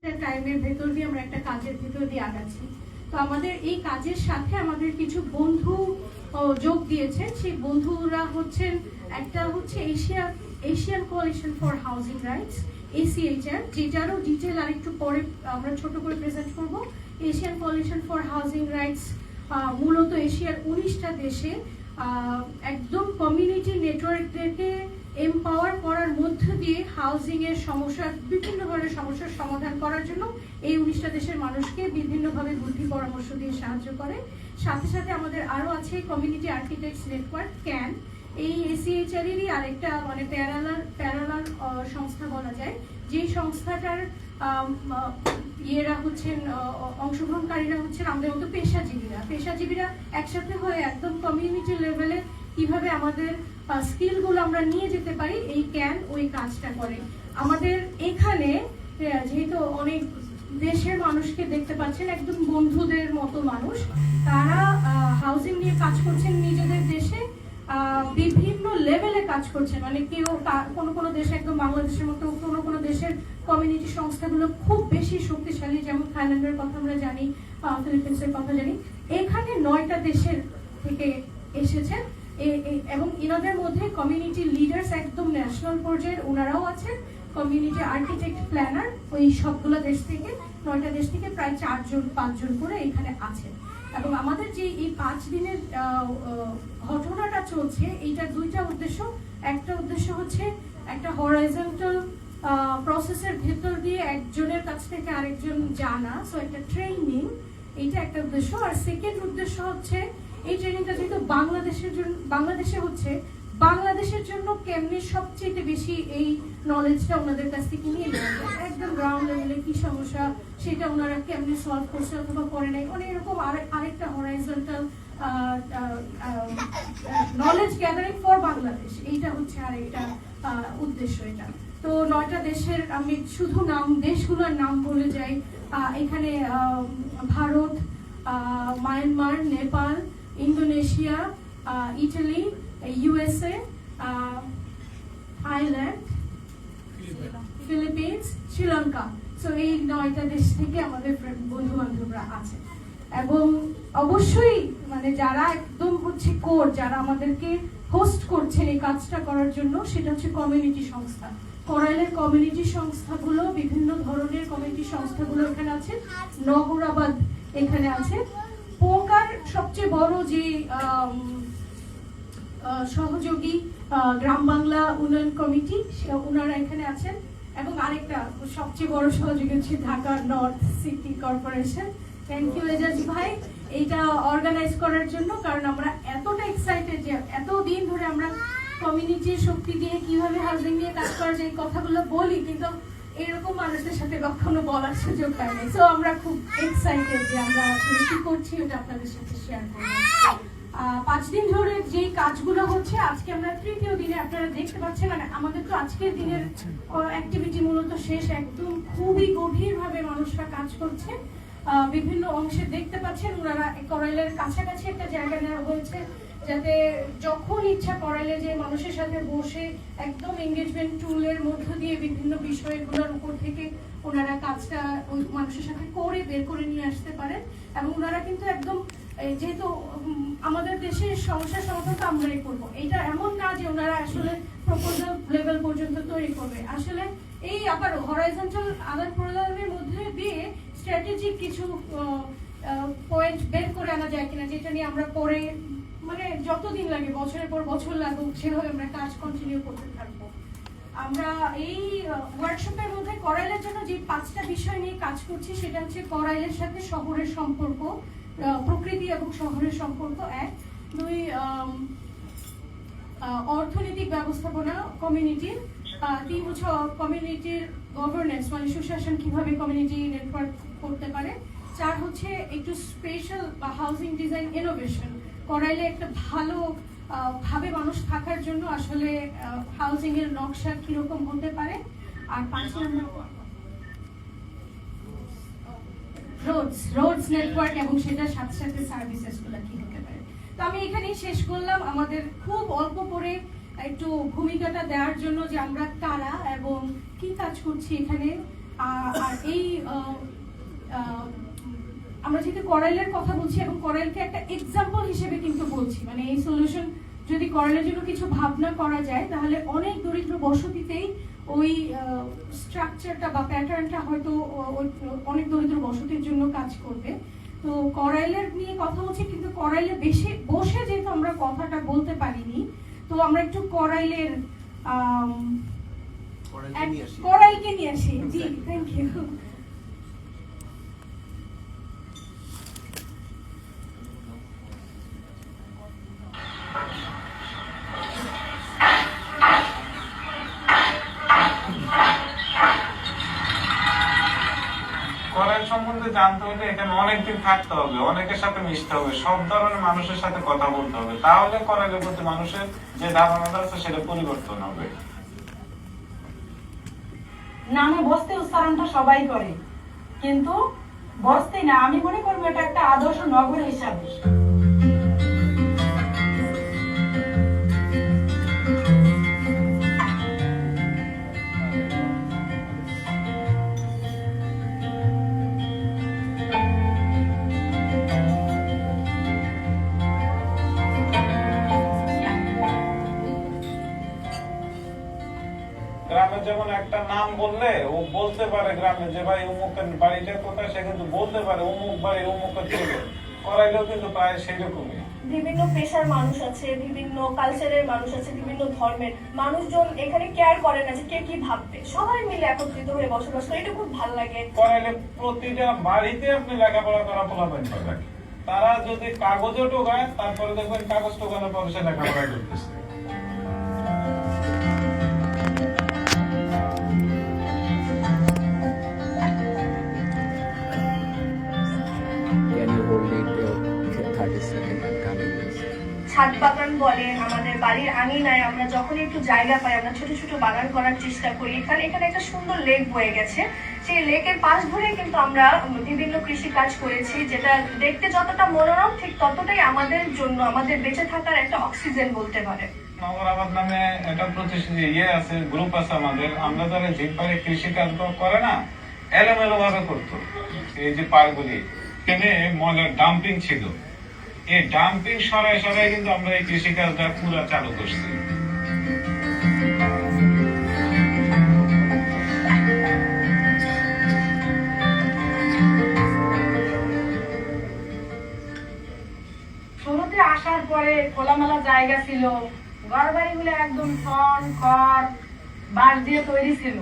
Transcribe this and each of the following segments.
টাইমের ভেতর দিয়ে আমরা একটা কাজের ভেতর দিয়ে আগাচ্ছি। তো আমাদের এই কাজের সাথে আমাদের কিছু বন্ধু যোগ দিয়েছেন। সেই বন্ধুরা হচ্ছেন, একটা হচ্ছে Asian coalition for housing rights, ACHR, যেটারও ডিটেল আরেকটু পরে আমরা ছোট করে প্রেজেন্ট করব। Asian coalition for housing rights মূলত এশিয়ার 19টা দেশে একদম কমিউনিটি নেটওয়ার্কদেরকে এমপাওয়ার করার মধ্য দিয়ে হাউজিং এর সমস্যা, বিভিন্ন ধরনের সমস্যার সমাধান করার জন্য এই 19টা দেশের মানুষকে বিভিন্নভাবে বুদ্ধি পরামর্শ দিয়ে সাহায্য করে। সাথে সাথে আমাদের আরো আছে কমিউনিটি আর্কিটেক্টস নেটওয়ার্ক, ক্যান। এই ACHR এরই আরেকটা মানে প্যারালাল সংস্থা বলা যায়, যে সংস্থাটার হচ্ছেন অংশগ্রহণকারীরা হচ্ছেন আমাদের মতো পেশাজীবীরা একসাথে হয়ে একদম কমিউনিটি লেভেলে কিভাবে আমাদের স্কিলগুলো আমরা নিয়ে যেতে পারি, এই ক্যান ওই কাজটা করে। আমাদের এখানে যেহেতু অনেক দেশের মানুষকে দেখতে পাচ্ছেন, একদম বন্ধুদের মতো মানুষ, তারা হাউজিং নিয়ে কাজ করছেন নিজেদের দেশে, বিভিন্ন লেভেলে কাজ করছে। মানে কেউ কোনো দেশে একদম বাংলাদেশের মতো, কোনো দেশের কমিউনিটি সংস্থাগুলো খুব বেশি শক্তিশালী, যেমন থাইল্যান্ডের কথা আমরা জানি, ফিলিপিন্সের কথা জানি। এখানে 9টা দেশের থেকে এসেছেন এবং ইনাদের মধ্যে কমিউনিটি লিডার্স একদম ন্যাশনাল পর্যায়ের ওনারাও আছেন, কমিউনিটি আর্কিটেক্ট, প্ল্যানার, ওই সবগুলো দেশ থেকে 9টা দেশ থেকে প্রায় 4-5 জন করে এখানে আছেন। এবং আমাদের যে এই 5 দিনের ঘটনাটা চলছে, এইটার 2টা উদ্দেশ্য। একটা উদ্দেশ্য হচ্ছে একটা হরাইজন্টাল প্রসেসের ভেতর দিয়ে একজনের কাছ থেকে আরেকজন জানা, সো একটা ট্রেনিং, এইটা একটা উদ্দেশ্য। আর সেকেন্ড উদ্দেশ্য হচ্ছে এই ট্রেনিংটা যেহেতু বাংলাদেশের জন্য কেমনি সবচেয়ে বেশি এই নলেজটা ওনাদের কাছ থেকে নিয়ে নেওয়া, একদম গ্রাউন্ড লেভেলে কি সমস্যা সেটা ওনারা কেমনি সলভ করছে অথবা করে নাই, অনেক এরকম আরেকটা horizontal knowledge gathering for Bangladesh, এইটা হচ্ছে আরেকটা উদ্দেশ্য। এটা তো 9টা দেশের, আমি শুধু দেশগুলোর নাম বলে যাই। এখানে Bharat, Myanmar, Nepal, Indonesia, Italy, USA, Thailand, Philippines, Sri Lanka. So এই 9টা দেশ থেকে আমাদের বন্ধু বান্ধবরা আছে। এবং অবশ্যই মানে যারা একদম হচ্ছে কোর, যারা আমাদেরকে হোস্ট করছেন এই কাজটা করার জন্য, সেটা হচ্ছে কমিউনিটি সংস্থা। করাইলের কমিউনিটি সংস্থাগুলো, বিভিন্ন ধরনের কমিউনিটি সংস্থাগুলো এখানে আছে। নগরাবাদ এখানে আছে। পোকার সবচেয়ে বড় যে সহযোগী গ্রাম বাংলা উন্নয়ন কমিটি, ওনারা এখানে আছেন। এবং আরেকটা সবচেয়ে বড় সহযোগী হচ্ছে Dhaka North City Corporation. Thank you Ejaz ভাই এইটা অর্গানাইজ করার জন্য, কারণ আমরা এতটা এক্সাইটেড যে এতদিন ধরে আমরা কমিউনিটির শক্তি দিয়ে কিভাবে হাউজিং নিয়ে কাজ করা যায় কথাগুলো বলি, কিন্তু এরকম মানুষদের সাথে কখনো বলার সুযোগ পাই নাই। সো আমরা খুব এক্সাইটেড যে আমরা আসলে কি করছি ওটা আপনাদের সাথে শেয়ার করব। 5 দিন ধরে যে কাজগুলো হচ্ছে, আজকে আমরা 3য় দিনে আপনারা দেখতে পাচ্ছেন, মানে আমাদের তো আজকের দিনের অ্যাক্টিভিটি মূলত শেষ, একদম খুবই গভীরভাবে মানুষরা কাজ করছে। বিভিন্ন অংশে দেখতে পাচ্ছেন ওনারা করাইলের কাছাকাছি একটা জায়গা নেওয়া হয়েছে, যাতে যখন ইচ্ছা করাইলে যে মানুষের সাথে বসে একদম এঙ্গেজমেন্ট টুলের মধ্য দিয়ে বিভিন্ন বিষয়গুলোর উপর থেকে ওনারা কাজটা ওই মানুষের সাথে করে বের করে নিয়ে আসতে পারেন। এবং ওনারা কিন্তু একদম, যেহেতু আমাদের দেশের সমস্যার সমাধান তো আমরাই করবো, এটা এমন না যে ওনারা আসলে প্রপোজাল লেভেল পর্যন্ত তৈরি করবে। আসলে এই আবার হরাইজন্টাল আদান প্রদানের মধ্যে দিয়ে স্ট্র্যাটেজিক কিছু পয়েন্ট বের করে আনা যায় কিনা, যেটা নিয়ে আমরা পরে মানে যতদিন লাগে, বছরের পর বছর লাগুক, সেভাবে আমরা কাজ কন্টিনিউ করতে থাকবো। আমরা এই ওয়ার্কশপের মধ্যে করাইলের জন্য যে 5টা বিষয় নিয়ে কাজ করছি, সেটা হচ্ছে করাইলের সাথে শহরের সম্পর্ক, প্রকৃতি এবং শহরের সম্পর্ক 1, 2 অর্থনৈতিক ব্যবস্থাপনা কমিউনিটির, 3 হচ্ছে কমিউনিটির গভর্নেন্স, মানে সুশাসন কিভাবে কমিউনিটি নেটওয়ার্ক করতে পারে, 4 হচ্ছে একটু স্পেশাল বা হাউজিং ডিজাইন ইনোভেশন, করাইলে একটা ভালো ভাবে মানুষ থাকার জন্য আসলে হাউজিং এর নকশা কিরকম হতে পারে, আর 5 নম্বর রোডস নেটওয়ার্ক এবং সেটার সাথে সাথে সার্ভিসেস গুলো কি হতে পারে। তো আমি এখানেই শেষ করলাম, আমাদের খুব অল্প করে একটু ভূমিকাটা দেওয়ার জন্য যে আমরা কারা এবং কি কাজ করছি এখানে। আর এই আহ, আমরা যেহেতু করাইলের কথা বলছি এবং করাইলকে একটা এক্সাম্পল হিসেবে কিন্তু বলছি, মানে এই সলিউশন যদি করাইলের জন্য কিছু ভাবনা করা যায় তাহলে অনেক দরিদ্র বসতিতেই ওই স্ট্রাকচারটা বা প্যাটার্নটা হয়তো অনেক দরিদ্র বসতির জন্য কাজ করবে। তো করাইলের নিয়ে কথা বলছি, কিন্তু করাইলে বেশি বসে যেহেতু আমরা কথাটা বলতে পারিনি, তো আমরা একটু করাইলের করাইলকে নিয়ে আসি। জি, থ্যাংক ইউ। করাইল সম্বন্ধে জানতে হলে এখানে অনেকদিন থাকতে হবে, অনেকের সাথে মিশতে হবে, সব ধরনের মানুষের সাথে কথা বলতে হবে, তাহলে করাইলের প্রতি মানুষের যে ধারণাটা আছে সেটা পরিবর্তন হবে। নামে বস্তি উচ্চারণটা সবাই করে, কিন্তু বস্তি না, আমি মনে করবো এটা একটা আদর্শ নগর হিসাবে। গ্রামে যেমন একটা নাম বললে ও বলতে পারে গ্রামে যে ভাই অমুকের বাড়িটা কোথায়, সে কিন্তু বলতে পারে অমুক বাড়ি অমুকের থেকে। করাইলেও কিন্তু প্রায় সেই রকমই। বিভিন্ন পেশার মানুষ আছে, বিভিন্ন কালচারের মানুষ আছে, বিভিন্ন ধর্মের মানুষজন এখানে কেয়ার করে না যে কে কি ভাববে, সবাই মিলে একত্রিত হয়ে বসবাস করে, এটা খুব ভালো লাগে। করাইলে প্রতিটা বাড়িতে আপনি লেখাপড়া করা পোলাপাইন পাবেন, তারা যদি কাগজও টোকায় তারপরে দেখবেন কাগজ টোকানোর পরে সে লেখাপড়া করতেছে। Can you hold it 30 seconds and coming this? ছাদ বাগান বলেন, আমাদের বাড়ির আঙিনায় আমরা যখন একটু জায়গা পাই আমরা ছোট ছোট বাগান করার চেষ্টা করি। এখানে একটা সুন্দর লেক বয়ে গেছে, সেই লেকের পাশ ধরে কিন্তু আমরা বিভিন্ন কৃষি কাজ করেছি, যেটা দেখতে যতটা মনোরম ঠিক ততটাই আমাদের জন্য আমাদের বেঁচে থাকার একটা অক্সিজেন বলতে পারে। নগরাবাদ নামে একটা আছে, গ্রুপ আছে আমাদের। আমরা যারা যে পারে কৃষি কাজ করে না, এলোমেলো ভাবে করতো। এই যে পারগুলি এখানে ময়লার ডাম্পিং ছিল, এই ডাম্পিং সরাই সরাই কিন্তু আমরা এই কৃষি কাজটা পুরো চালু করছি। শুরুতে আসার পরে খোলামেলা জায়গা ছিল, ঘর বাড়ি গুলো একদম ছন খড় বাঁশ দিয়ে তৈরি ছিল।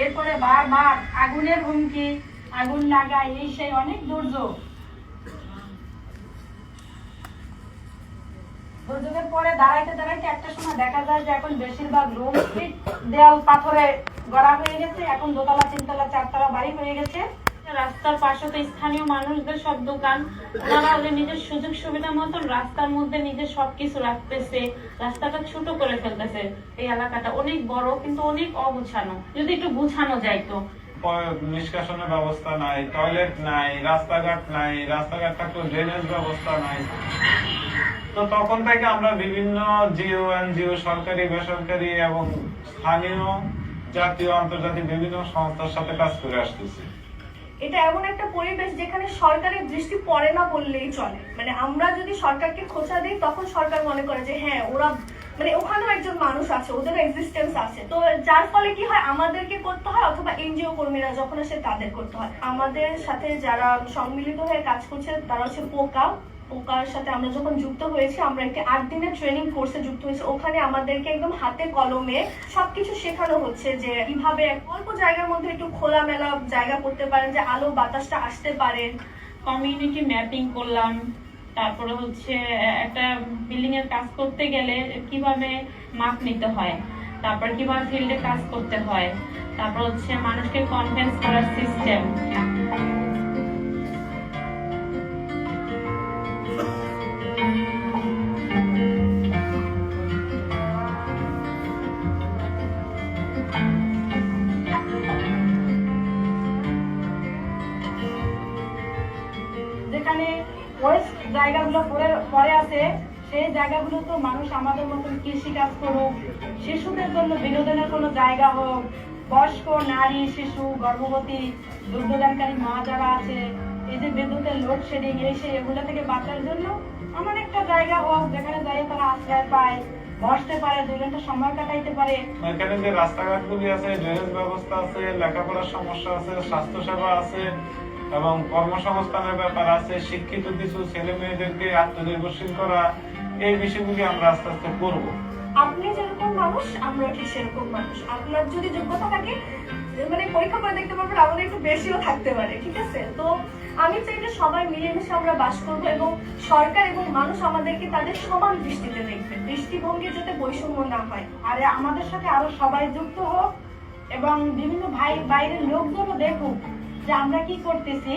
এরপরে বারবার আগুনের হুমকি, আগুন লাগা, এই সেই অনেক দুর্যোগের পরে দাঁড়াইতে দাঁড়াইতে একটা সময় দেখা যায় যে এখন বেশিরভাগ রুম দেয়াল পাথরে গড়া হয়ে গেছে, এখন দোতলা তিনতলা চারতলা বাড়ি হয়ে গেছে। রাস্তার পাশে তো স্থানীয় মানুষদের সব দোকান, ওনারা ওদের নিজের সুযোগ সুবিধা মতন রাস্তার মধ্যে নিজের সবকিছু রাখতেছে, রাস্তাটা ছোট করে ফেলতেছে। এই এলাকাটা অনেক বড় কিন্তু অনেক অগুছানো, যদি একটু গুছানো যাইতো। নিষ্কাশনের ব্যবস্থা নাই, টয়লেট নাই, রাস্তাঘাট নাই, রাস্তাঘাট থাকলেও ড্রেনেজ ব্যবস্থা নাই। তো তখন থেকে আমরা বিভিন্ন জিও এনজিও, সরকারি বেসরকারি এবং স্থানীয় জাতীয় আন্তর্জাতিক বিভিন্ন সংস্থার সাথে কাজ করে আসতেছি। এটা এমন একটা পরিবেশ যেখানে সরকারের দৃষ্টি পড়ে না বললেই চলে। মানে আমরা যদি সরকারকে খোঁচা দিই তখন সরকার মনে করে যে হ্যাঁ ওরা, মানে ওখানেও একজন মানুষ আছে, ওদের এক্সিস্টেন্স আছে। তো যার ফলে কি হয়, আমাদেরকে করতে হয় অথবা এনজিও কর্মীরা যখন আসে তাদের করতে হয়। আমাদের সাথে যারা সম্মিলিত হয়ে কাজ করছে তারা হচ্ছে পোকার সাথে আমরা যখন যুক্ত হয়েছি, আমরা একটি 8 দিনের ট্রেনিং কোর্সে যুক্ত হয়েছি। ওখানে আমাদেরকে একদম হাতে কলমে সবকিছু শেখানো হচ্ছে যে কিভাবে অল্প জায়গার মধ্যে একটু খোলামেলা জায়গা করতে পারেন, যে আলো বাতাসটা আসতে পারে। কমিউনিটি ম্যাপিং করলাম, তারপরে হচ্ছে একটা বিল্ডিং এর কাজ করতে গেলে কিভাবে মাপ নিতে হয়, তারপর কিভাবে ফিল্ডে কাজ করতে হয়, তারপর হচ্ছে মানুষকে কনভিন্স করার সিস্টেম। যেখানে ওয়েস্ট জায়গাগুলো পরে আছে, সেই জায়গাগুলো তো মানুষ আমাদের মতন কৃষি কাজ করুক, শিশুদের জন্য বিনোদনের কোনো জায়গা হোক, বয়স্ক নারী, শিশু, গর্ভবতী, দুগ্ধদানকারী মা যারা আছে, এই যে বিদ্যুতের লোডশেডিং এগুলো থেকে বাঁচার জন্য এমন একটা জায়গা হোক যেখানে যাই তারা আশ্রয় পায়, বসতে পারে, 2 ঘন্টা সময় কাটাইতে পারে। এখানে যে রাস্তাঘাটগুলি আছে, ড্রেনেজ ব্যবস্থা আছে, লেখাপড়ার সমস্যা আছে, স্বাস্থ্য সেবা আছে এবং কর্মসংস্থানের ব্যাপার আছে, শিক্ষিত কিছু ছেলে মেয়েদেরকে আত্মনির্ভরশীল করা, এই বিষয়গুলি আমরা আস্তে আস্তে করবো। আপনি যেরকম মানুষ আমরা ঠিক সেরকম মানুষ। আপনার যদি যোগ্যতা থাকে মানে পরীক্ষা করে দেখতে পারবেন আমাদের একটু বেশিও থাকতে পারে, ঠিক আছে? তো আমি চাই যে সবাই মিলেমিশে আমরা বাস করবো এবং সরকার এবং মানুষ আমাদেরকে তাদের সমান দৃষ্টিতে দেখবে, দৃষ্টিভঙ্গির যাতে বৈষম্য না হয়। আর আমাদের সাথে আরো সবাই যুক্ত হোক এবং বিভিন্ন বাইরের লোকজনও দেখুক যে আমরা কি করতেছি,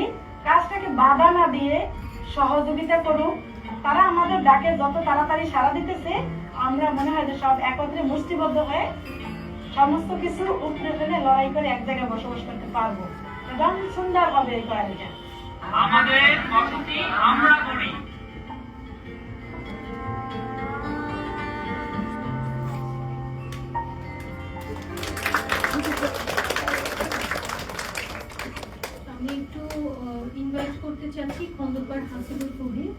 কাজটাকে বাধা না দিয়ে সহযোগিতা করুক। তারা আমাদের ডাকে যত তাড়াতাড়ি সাড়া দিতেছে, আমরা মনে হয় যে সব একত্রে মুষ্টিবদ্ধ হয়ে সমস্ত কিছু উপরে ফেলে লড়াই করে এক জায়গায় বসবাস করতে পারবো এবং সুন্দর হবে এই কলেজটা। আমাদের বসতি আমরা করি। আমি একটু ইনভাইট করতে চাচ্ছি খন্দকার হাসিবুল কবির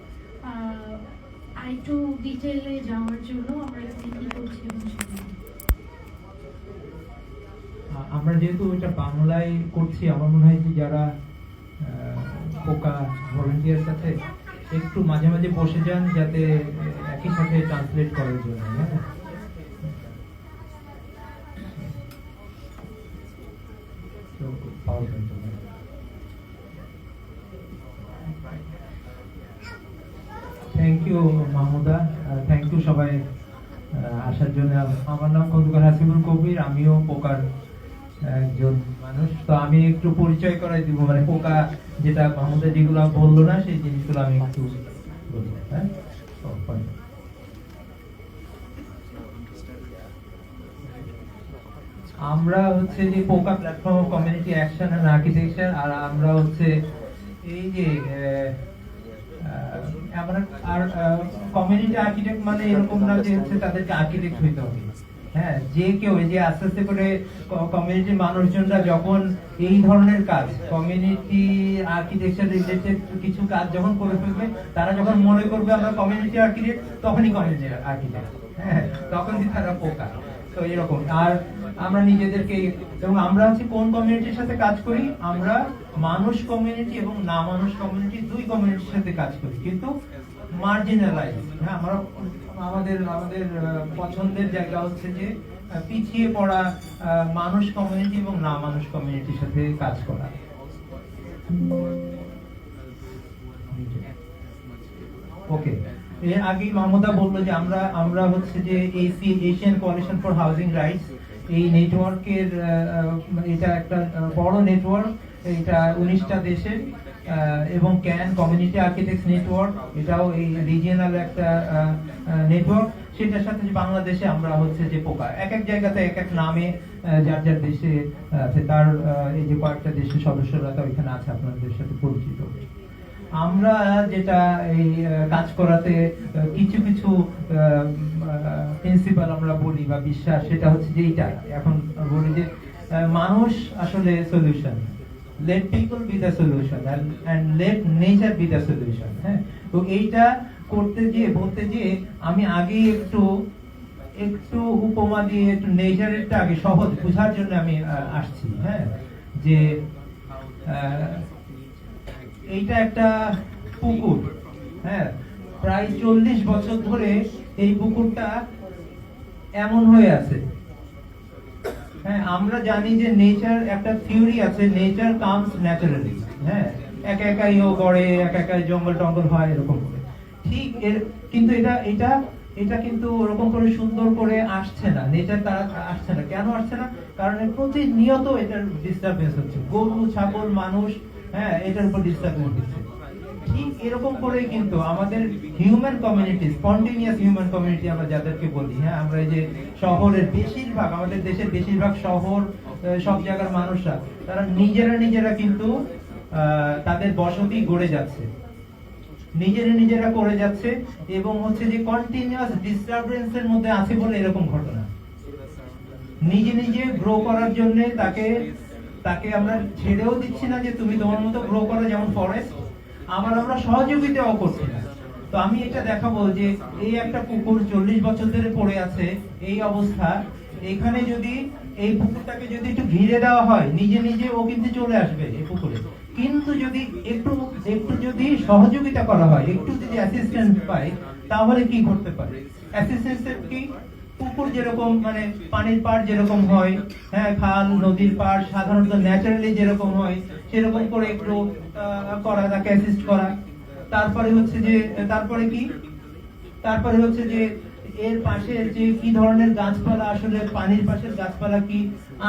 আর একটু ডিটেইলে যাওয়ার জন্য আমরা এখানে কি করছি এবং সেটা। আমরা যেহেতু এটা বাংলায় করছি, আমার মনে হয় যে যারা পোকা ভলেন্টিয়ার্স আছে একটু মাঝে মাঝে বসে যান যাতে একই সাথে ট্রান্সলেট করার জন্য। Thank you Mahmuda, thank you সবাই আসার জন্য। আমার নাম খন্দকার হাসিবুল কবির, আমিও পোকার একজন মানুষ। তো আমি একটু পরিচয় করাই দিব, মানে পোকা যেটা মাহমুদা যেগুলো বললো না সেই জিনিসগুলো আমি একটু বলবো। হ্যাঁ, আমরা হচ্ছে যে পোকা platform of community action and architecture, আর আমরা হচ্ছে এই যে আর কমিউনিটি আর্কিটেক্ট মানে এরকম না যে হচ্ছে তাদেরকে আর্কিটেক্ট হইতে হবে। হ্যাঁ, যে কেউ এই যে আস্তে আস্তে করে কমিউনিটির মানুষজনরা যখন এই ধরনের কাজ, কমিউনিটি আর্কিটেকচার রিলেটেড কিছু কাজ যখন করে ফেলবে, তারা যখন মনে করবে আমরা কমিউনিটি আর্কিটেক্ট, তখনই কমিউনিটি আর্কিটেক্ট। হ্যাঁ, তখনই তারা পোকা। তো এরকম। আর আমরা নিজেদেরকে, এবং আমরা হচ্ছে কোন কমিউনিটির সাথে কাজ করি, আমরা মানুষ কমিউনিটি এবং না মানুষ কমিউনিটি, 2 কমিউনিটির সাথে কাজ করি, কিন্তু মার্জিনালাইজ। হ্যাঁ, আমরা আমাদের পছন্দের জায়গা হচ্ছে যে পিছিয়ে পড়া মানুষ কমিউনিটি এবং না মানুষ কমিউনিটির সাথে কাজ করা। ওকে, এর আগেই মাহমুদা বললো যে আমরা হচ্ছে যে Asian coalition for housing rights, এই নেটওয়ার্কের এটা একটা বড় নেটওয়ার্ক, এটা 19টা দেশের, এবং ক্যান কমিউনিটি আর্কিটেক্টস নেটওয়ার্ক, এটাও এই রিজিয়নাল একটা নেটওয়ার্ক। সেটার সাথে যে বাংলাদেশে আমরা হচ্ছে যে পোকা, এক এক জায়গাতে এক এক নামে যার যার দেশে আছে, তার এই যে কয়েকটা দেশের সদস্যরা তো এখানে আছে, আপনাদের সাথে পরিচিত। আমরা যেটা এই কাজ করাতে কিছু কিছু প্রিন্সিপাল আমরা বলি বা বিশ্বাস, সেটা হচ্ছে যে এইটা এখন বলি যে মানুষ আসলে solution, let people be the solution and let nature be the solution। হ্যাঁ, তো এইটা করতে গিয়ে বলতে গিয়ে আমি আগে একটু উপমা দিয়ে একটু নেচারেরটা আগে সহজ বোঝার জন্য আমি আসছি। হ্যাঁ, যে এইটা একটা পুকুর। হ্যাঁ, প্রায় 40 বছর ধরে এই পুকুরটা এমন হয়ে আছে। হ্যাঁ, আমরা জানি যে নেচার একটা থিওরি আছে, নেচার কামস ন্যাচারালি। হ্যাঁ, একা একাই ও গড়ে, একা একাই জঙ্গল টঙ্গল হয়, এরকম করে। ঠিক কিন্তু এটা কিন্তু ওরকম করে সুন্দর করে আসছে না, নেচার তারা আসছে না। কেন আসছে না? কারণ প্রতিনিয়ত এটার ডিস্টারবেন্স হচ্ছে, গরু ছাগল মানুষ, হ্যাঁ, এটার উপর ডিস্টারবেন্স হচ্ছে। ঠিক এরকম করে কিন্তু আমাদের human community, spontaneous human community আমরা যাদেরকে বলি, হ্যাঁ, আমরা এই যে শহরের বেশিরভাগ, আমাদের দেশের বেশিরভাগ শহর, সব জায়গার মানুষরা, তারা নিজেরা কিন্তু তাদের বসতি গড়ে যাচ্ছে, নিজেরা করে যাচ্ছে, এবং হচ্ছে যে কন্টিনিউয়াস ডিস্টারবেন্সের মধ্যে আছে বলে এরকম ঘটনা। নিজে নিজে গ্রো করার জন্য তাকে আমরা ছেড়েও দিচ্ছি না যে তুমি তোমার মতো গ্রো করো যেমন ফরেস্ট, আবার আমরা সহযোগিতাও করছি না। তো আমি এটা দেখাবো যে এই একটা পুকুর 40 বছর ধরে পড়ে আছে এই অবস্থা, এখানে যদি এই পুকুরটাকে যদি একটু ঘিরে দেওয়া হয় নিজে নিজে ও কিন্তু চলে আসবে এই পুকুরে, কিন্তু যদি একটু যদি সহযোগিতা করা হয়, একটু যদি অ্যাসিস্ট্যান্স পাই, তাহলে কি ঘটতে পারে? অ্যাসিস্ট্যান্স কি, পুকুর যেরকম মানে পানির পাড় যেরকম হয়, হ্যাঁ, খাল নদীর পাড় সাধারণত ন্যাচারালি যেরকম হয় সেরকম করে একটু করা, তাকে অ্যাসিস্ট করা। তারপরে হচ্ছে যে এর পাশে যে কি ধরনের গাছপালা, আসলে পানির পাশের গাছপালা কি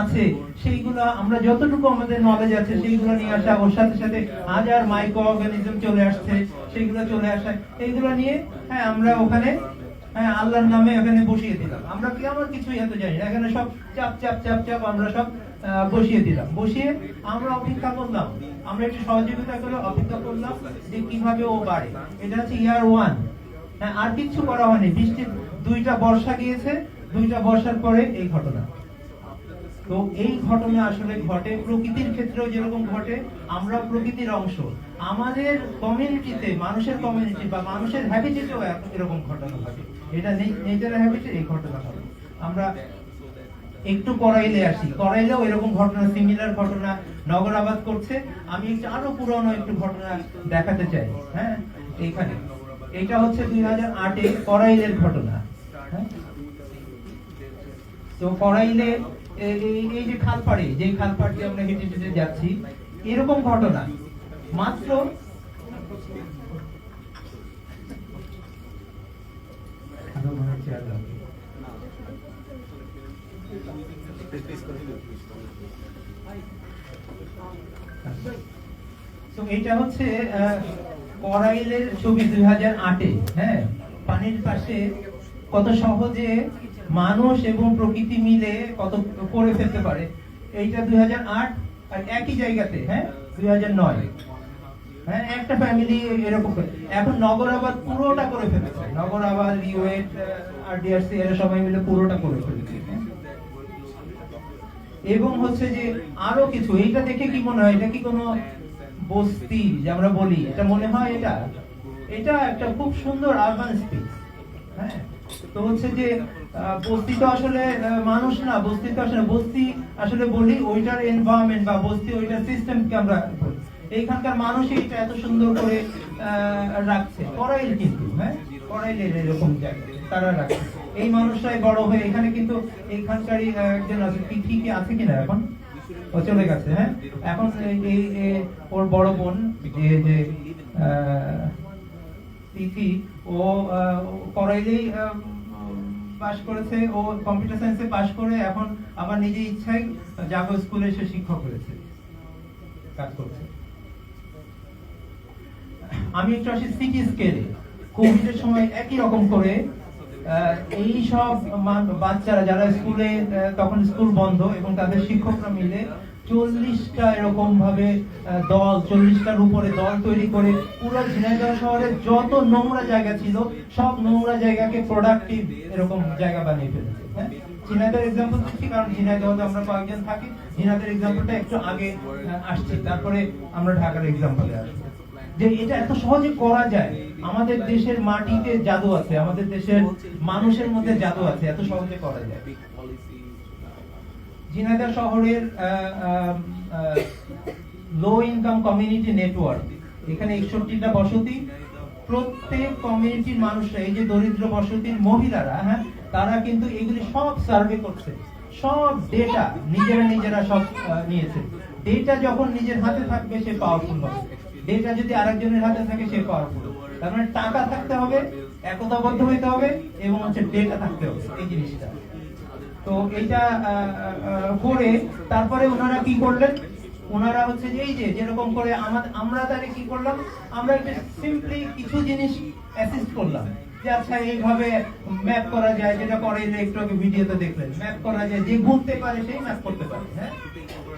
আছে সেইগুলো আমরা যতটুকু আমাদের নলেজ আছে সেইগুলো নিয়ে আসা, ওর সাথে সাথে হাজার মাইক্রো অর্গানিজম চলে আসছে সেইগুলো চলে আসা, এইগুলো নিয়ে হ্যাঁ আমরা ওখানে আল্লাহর নামে ওখানে বসিয়ে দিলাম। আমরা কি আমার কিছুই এত জানি না, এখানে সব চাপ চাপ চাপ চাপ আমরা সব বসিয়ে দিলাম, বসিয়ে আমরা অপেক্ষা করলাম, আমরা একটু সহযোগিতা করে অপেক্ষা করলাম যে কিভাবে ও বাড়ে। এটা হচ্ছে ইয়ার 1। হ্যাঁ, আর কিছু করা হয়নি। বৃষ্টির 2টা বর্ষা গিয়েছে, 2টা বর্ষার পরে এই ঘটনা। তো এই ঘটনা আসলে ঘটে প্রকৃতির ক্ষেত্রেও যেরকম ঘটে, আমরা প্রকৃতির অংশ। আমাদের কমিউনিটিতে, মানুষের কমিউনিটি বা মানুষের হ্যাবিটেটেও এরকম ঘটনা ঘটে। এটা নেচারের হ্যাবিটে এই ঘটনা ঘটে। আমরা একটু করাইলে আসি, করাইলেও এরকম ঘটনা, সিমিলার ঘটনা নগরাবাদ করছে। আমি একটু আরো পুরনো একটু ঘটনা দেখাতে চাই। হ্যাঁ, এইখানে এটা হচ্ছে 2008-এ করাইলের ঘটনা। হ্যাঁ, তো করাইলে এই যে খালপাড়ে, যে খালপাড় দিয়ে আমরা হেঁটে হেঁটে যাচ্ছি, এরকম ঘটনা মাত্র তো এইটা হচ্ছে করাইলের ছবি 2008-এ। হ্যাঁ, পানির পাশে কত সহজে মানুষ এবং প্রকৃতি মিলে কত করে ফেলতে পারে। এইটা 2008, আর একই জায়গাতে হ্যাঁ 2009। হ্যাঁ, একটা ফ্যামিলি এরকম করে। এখন নগরাবাদ পুরোটা করে ফেলেছে, নগরাবাদ, রিওয়েট, আরডিআরসি এরা সবাই মিলে পুরোটা করে ফেলেছে। এবং হচ্ছে যে আরো কিছু, এইটা দেখে কি মনে হয়, এটা কি কোনো বস্তি যে আমরা বলি, এটা মনে হয় এটা একটা খুব সুন্দর আরবান স্পেস। হ্যাঁ, তো হচ্ছে যে বস্তি তো আসলে মানুষ না, বস্তি তো আসলে বস্তি আসলে বলি ওইটার এনভায়রনমেন্ট বা বস্তি ওইটার সিস্টেমকে আমরা বলি। এইখানকার মানুষ এটা এত সুন্দর করে রাখছে। করাইল কিন্তু হ্যাঁ, করাইলের এরকম জায়গা তারা রাখছে। এই মানুষরাই বড় হয়ে এখানে কিন্তু এইখানকারই একজন আছে, কি আছে কিনা এখন, ও চলে গেছে। হ্যাঁ, এখন এই ওর বড় বোন যে তিথি, ও করাইলেই পাশ করেছে, ও কম্পিউটার সায়েন্সে পাশ করে এখন আবার নিজে ইচ্ছায় জাগো স্কুলে সে শিক্ষক হয়েছে, কাজ করছে। আমি একটু আসি সিটি স্কেলে। কোভিডের সময় একই রকম করে এই সব বাচ্চারা যারা স্কুলে, তখন স্কুল বন্ধ এবং তাদের শিক্ষকরা মিলে 40টা এরকম ভাবে দল, 40টার উপরে দল তৈরি করে পুরো ঝিনাইদহ শহরের যত নোংরা জায়গা ছিল সব নোংরা জায়গাকে প্রোডাক্টিভ এরকম জায়গা বানিয়ে ফেলেছে। হ্যাঁ, ঝিনাইদহের এক্সাম্পল দিচ্ছি কারণ ঝিনাইদহতে আমরা কয়েকজন থাকি। ঝিনাইদহের এক্সাম্পলটা একটু আগে আসছে, তারপরে আমরা ঢাকার এক্সাম্পলে আসবো। যে এটা এত সহজে করা যায়, আমাদের দেশের মাটিতে জাদু আছে, আমাদের দেশের মানুষের মধ্যে জাদু আছে, এত সহজে করা যায়। ঝিনাইদহ শহরের লো ইনকাম কমিউনিটি নেটওয়ার্ক, এখানে 61টা বসতি। প্রত্যেক কমিউনিটির মানুষরা, এই যে দরিদ্র বসতির মহিলারা, হ্যাঁ, তারা কিন্তু এগুলি সব সার্ভে করছে, সব ডেটা নিজেরা সব নিয়েছে। ডেটা যখন নিজের হাতে থাকবে সে পাওয়ারফুল হবে, ডেটা যদি আরেকজনের হাতে থাকে সে পাওয়ারফুল। তার মানে টাকা থাকতে হবে, একতাবদ্ধ হইতে হবে এবং হচ্ছে ডেটা থাকতে হবে, এই জিনিসটা। তো এইটা করে তারপরে ওনারা কি করলেন, ওনারা হচ্ছে যে এই যে যেরকম করে আমরা তাহলে কি করলাম, আমরা একটু সিম্পলি কিছু জিনিস অ্যাসিস্ট করলাম যে আচ্ছা এইভাবে ম্যাপ করা যায়, যেটা করে একটু আগে ভিডিওতে দেখলেন, ম্যাপ করা যায়, যে ঘুরতে পারে সেই ম্যাপ করতে পারে। হ্যাঁ,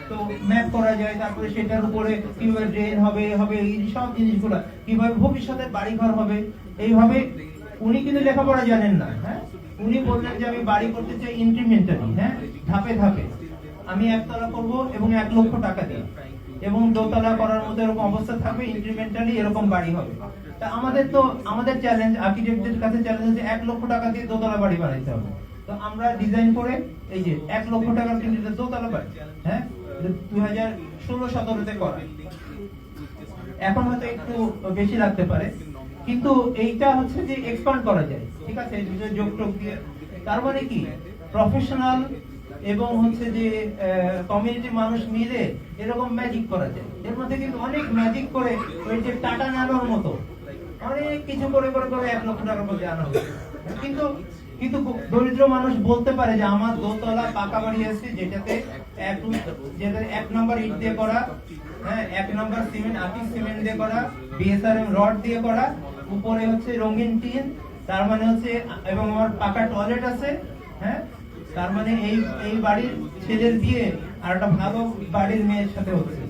তো ম্যাপ করা যায়, তারপরে সেটার উপরে কিভাবে ড্রেন হবে এই সব জিনিসগুলো, কিভাবে ভবিষ্যতে বাড়িঘর হবে, এইভাবে। উনি কিন্তু লেখাপড়া জানেন না, হ্যাঁ, উনি বললেন যে আমি বাড়ি করতে চাই ইনক্রিমেন্টালি, হ্যাঁ, ধাপে ধাপে। আমি একতলা করব এবং 1 লক্ষ টাকা দিয়ে, এবং দোতলা করার মতো এরকম অবস্থা থাকবে, ইনক্রিমেন্টালি এরকম বাড়ি হবে। তা আমাদের চ্যালেঞ্জ, আর্কিটেক্টদের কাছে চ্যালেঞ্জ যে 1 লক্ষ টাকা দিয়ে দোতলা বাড়ি বানাইতে হবে। তো আমরা ডিজাইন করে এই যে 1 লক্ষ টাকার কিন্তু দোতলা বাড়ি, হ্যাঁ, 2016-17 করা। এখন হয়তো একটু বেশি লাগতে পারে, কিন্তু এইটা হচ্ছে যে এক্সপান্ড করা যায়, ঠিক আছে, যোগ টোগ দিয়ে। তার মানে কি প্রফেশনাল এবং হচ্ছে যে কমিউনিটি মানুষ মিলে এরকম ম্যাজিক করা যায়। এর মধ্যে কিন্তু অনেক ম্যাজিক করে ওই যে টাটা ন্যানোর মতো অনেক কিছু করে করে করে 1 লক্ষ টাকার মধ্যে আনা হবে। কিন্তু দরিদ্র মানুষ বলতে পারে যে আমার দোতলা পাকা বাড়ি আছে, যেটাতে 1 নম্বর ইট দিয়ে করা, হ্যাঁ, 1 নম্বর সিমেন্ট, আর্টিক সিমেন্ট দিয়ে করা, বিএসআরএম রড দিয়ে করা, উপরে হচ্ছে রঙিন টিন, তার মানে হচ্ছে, এবং আমার পাকা টয়লেট আছে, হ্যাঁ, তার মানে এই বাড়ির ছেলের বিয়ে আর একটা ভালো বাড়ির মেয়ের সাথে হচ্ছে।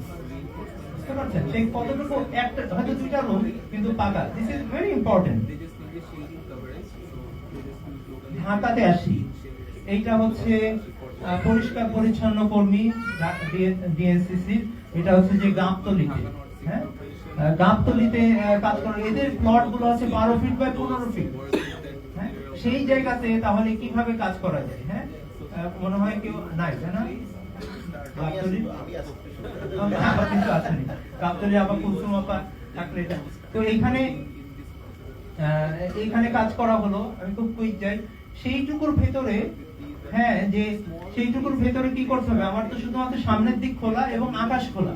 বুঝতে পারছেন সেই কতটুকু, একটা হয়তো 2টা রুম কিন্তু পাকা। This is very important. ঢাকাতে আসি, এইটা হচ্ছে পরিষ্কার পরিচ্ছন্ন কর্মী ডিএনসিসি, এটা হচ্ছে যে গাবতলীতে, হ্যাঁ, গাবতলীতে কাজ করে। এদের প্লট গুলো হচ্ছে 12 ফিট বাই 15 ফিট, হ্যাঁ, সেই জায়গাতে তাহলে কিভাবে কাজ করা যায়? হ্যাঁ, মনে হয় কেউ নাই, তাই না? গাবতলী আবার কিছু আসেনি, গাবতলী আবার কুলসুম আপা থাকলে এটা। তো এইখানে কাজ করা হলো। আমি খুব কুইক যাই। সেইটুকুর ভেতরে, হ্যাঁ, যে সেইটুকুর ভেতরে কি করতে হবে? আমার তো শুধুমাত্র সামনের দিক খোলা এবং আকাশ খোলা,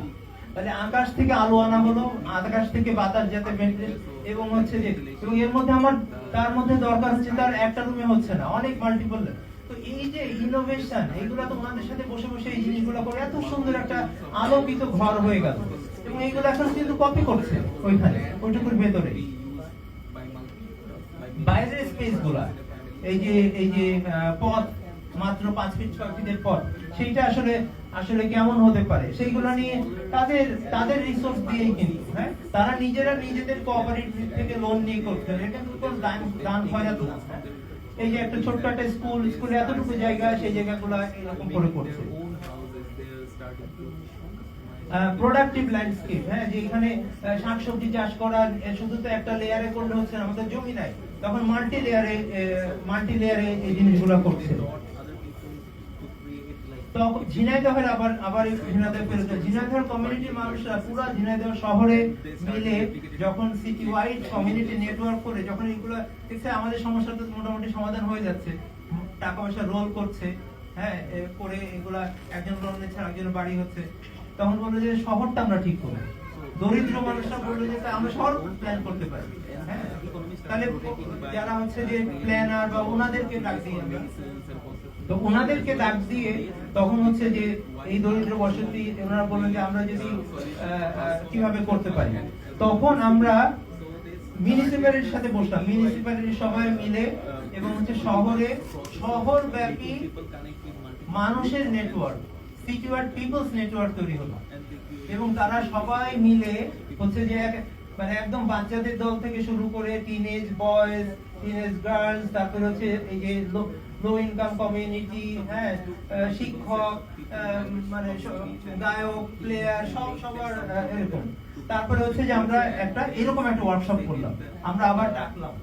তাহলে আকাশ থেকে আলো আনা হলো, আকাশ থেকে বাতাস যাতে ভেন্টিলেশন, এবং হচ্ছে যে, এবং এর মধ্যে আমার তার মধ্যে দরকার হচ্ছে তার একটা রুমে হচ্ছে না, অনেক মাল্টিপল। তো এই যে ইনোভেশন, এইগুলা তো ওনাদের সাথে বসে বসে এই জিনিসগুলো করে এত সুন্দর একটা আলোকিত ঘর হয়ে গেল, এবং এইগুলো এখন কিন্তু কপি করছে ওইখানে, ওইটুকুর ভেতরে। বাইরের স্পেস গুলা, এই যে পথ মাত্র 5 ফিট 6 ফিটের পথ, সেইটা আসলে কেমন হতে পারে, সেইগুলো নিয়ে তাদের রিসোর্স দিয়েই কিন্তু, হ্যাঁ, তারা নিজেদের কোঅপারেটিভ থেকে লোন নিয়ে করতে হবে। এটা কিন্তু কোনো দান খয়রাত না। এই যে একটা ছোট্ট একটা স্কুলে এতটুকু জায়গা, সেই জায়গাগুলো এরকম করে করছে। প্রোডাক্টিভ ল্যান্ডস্কেপ, হ্যাঁ, যে এখানে শাকসবজি চাষ করার শুধু তো একটা লেয়ারে করলে হচ্ছে না, আমাদের জমি নাই, তখন মাল্টি লেয়ারে এই জিনিসগুলো করছে। তখন ঝিনাইদহের আবার ঝিনাইদহের কমিউনিটির মানুষরা পুরো ঝিনাইদহ শহরে মিলে যখন সিটি ওয়াইড কমিউনিটি নেটওয়ার্ক করে, যখন এগুলো দেখছে আমাদের সমস্যা তো মোটামুটি সমাধান হয়ে যাচ্ছে, টাকা পয়সা রোল করছে, হ্যাঁ, করে এগুলা একজন লোন নিচ্ছে, একজন বাড়ি হচ্ছে, তখন বললো যে শহরটা আমরা ঠিক করবো। দরিদ্র মানুষরা বললো যে আমরা শহর প্ল্যান করতে পারি, হ্যাঁ, তাহলে যারা হচ্ছে যে প্ল্যানার বা ওনাদেরকে ডাক দিই আমরা, তো ওনাদেরকে ডাক দিয়ে তখন হচ্ছে যে এই দরিদ্র বসতি, ওনারা বললেন যে আমরা যদি কিভাবে করতে পারি, তখন আমরা মিউনিসিপ্যালিটির সাথে বসলাম, মিউনিসিপ্যালিটির সবাই মিলে, এবং হচ্ছে শহরব্যাপী মানুষের নেটওয়ার্ক, সিকিউর পিপলস নেটওয়ার্ক তৈরি হলো, এবং তারা সবাই মিলে হচ্ছে যে মানে একদম বাচ্চাদের দল থেকে শুরু করে টিনেজ বয়েজ, টিনেজ গার্লস, তারপরে হচ্ছে এই যে লো ইনকাম কমিউনিটি, হ্যাঁ, শিক্ষক, মানে গায়ক, প্লেয়ার, সবার এরকম। তারপরে হচ্ছে যে আমরা এরকম একটা ওয়ার্কশপ করলাম, আমরা আবার ডাকলাম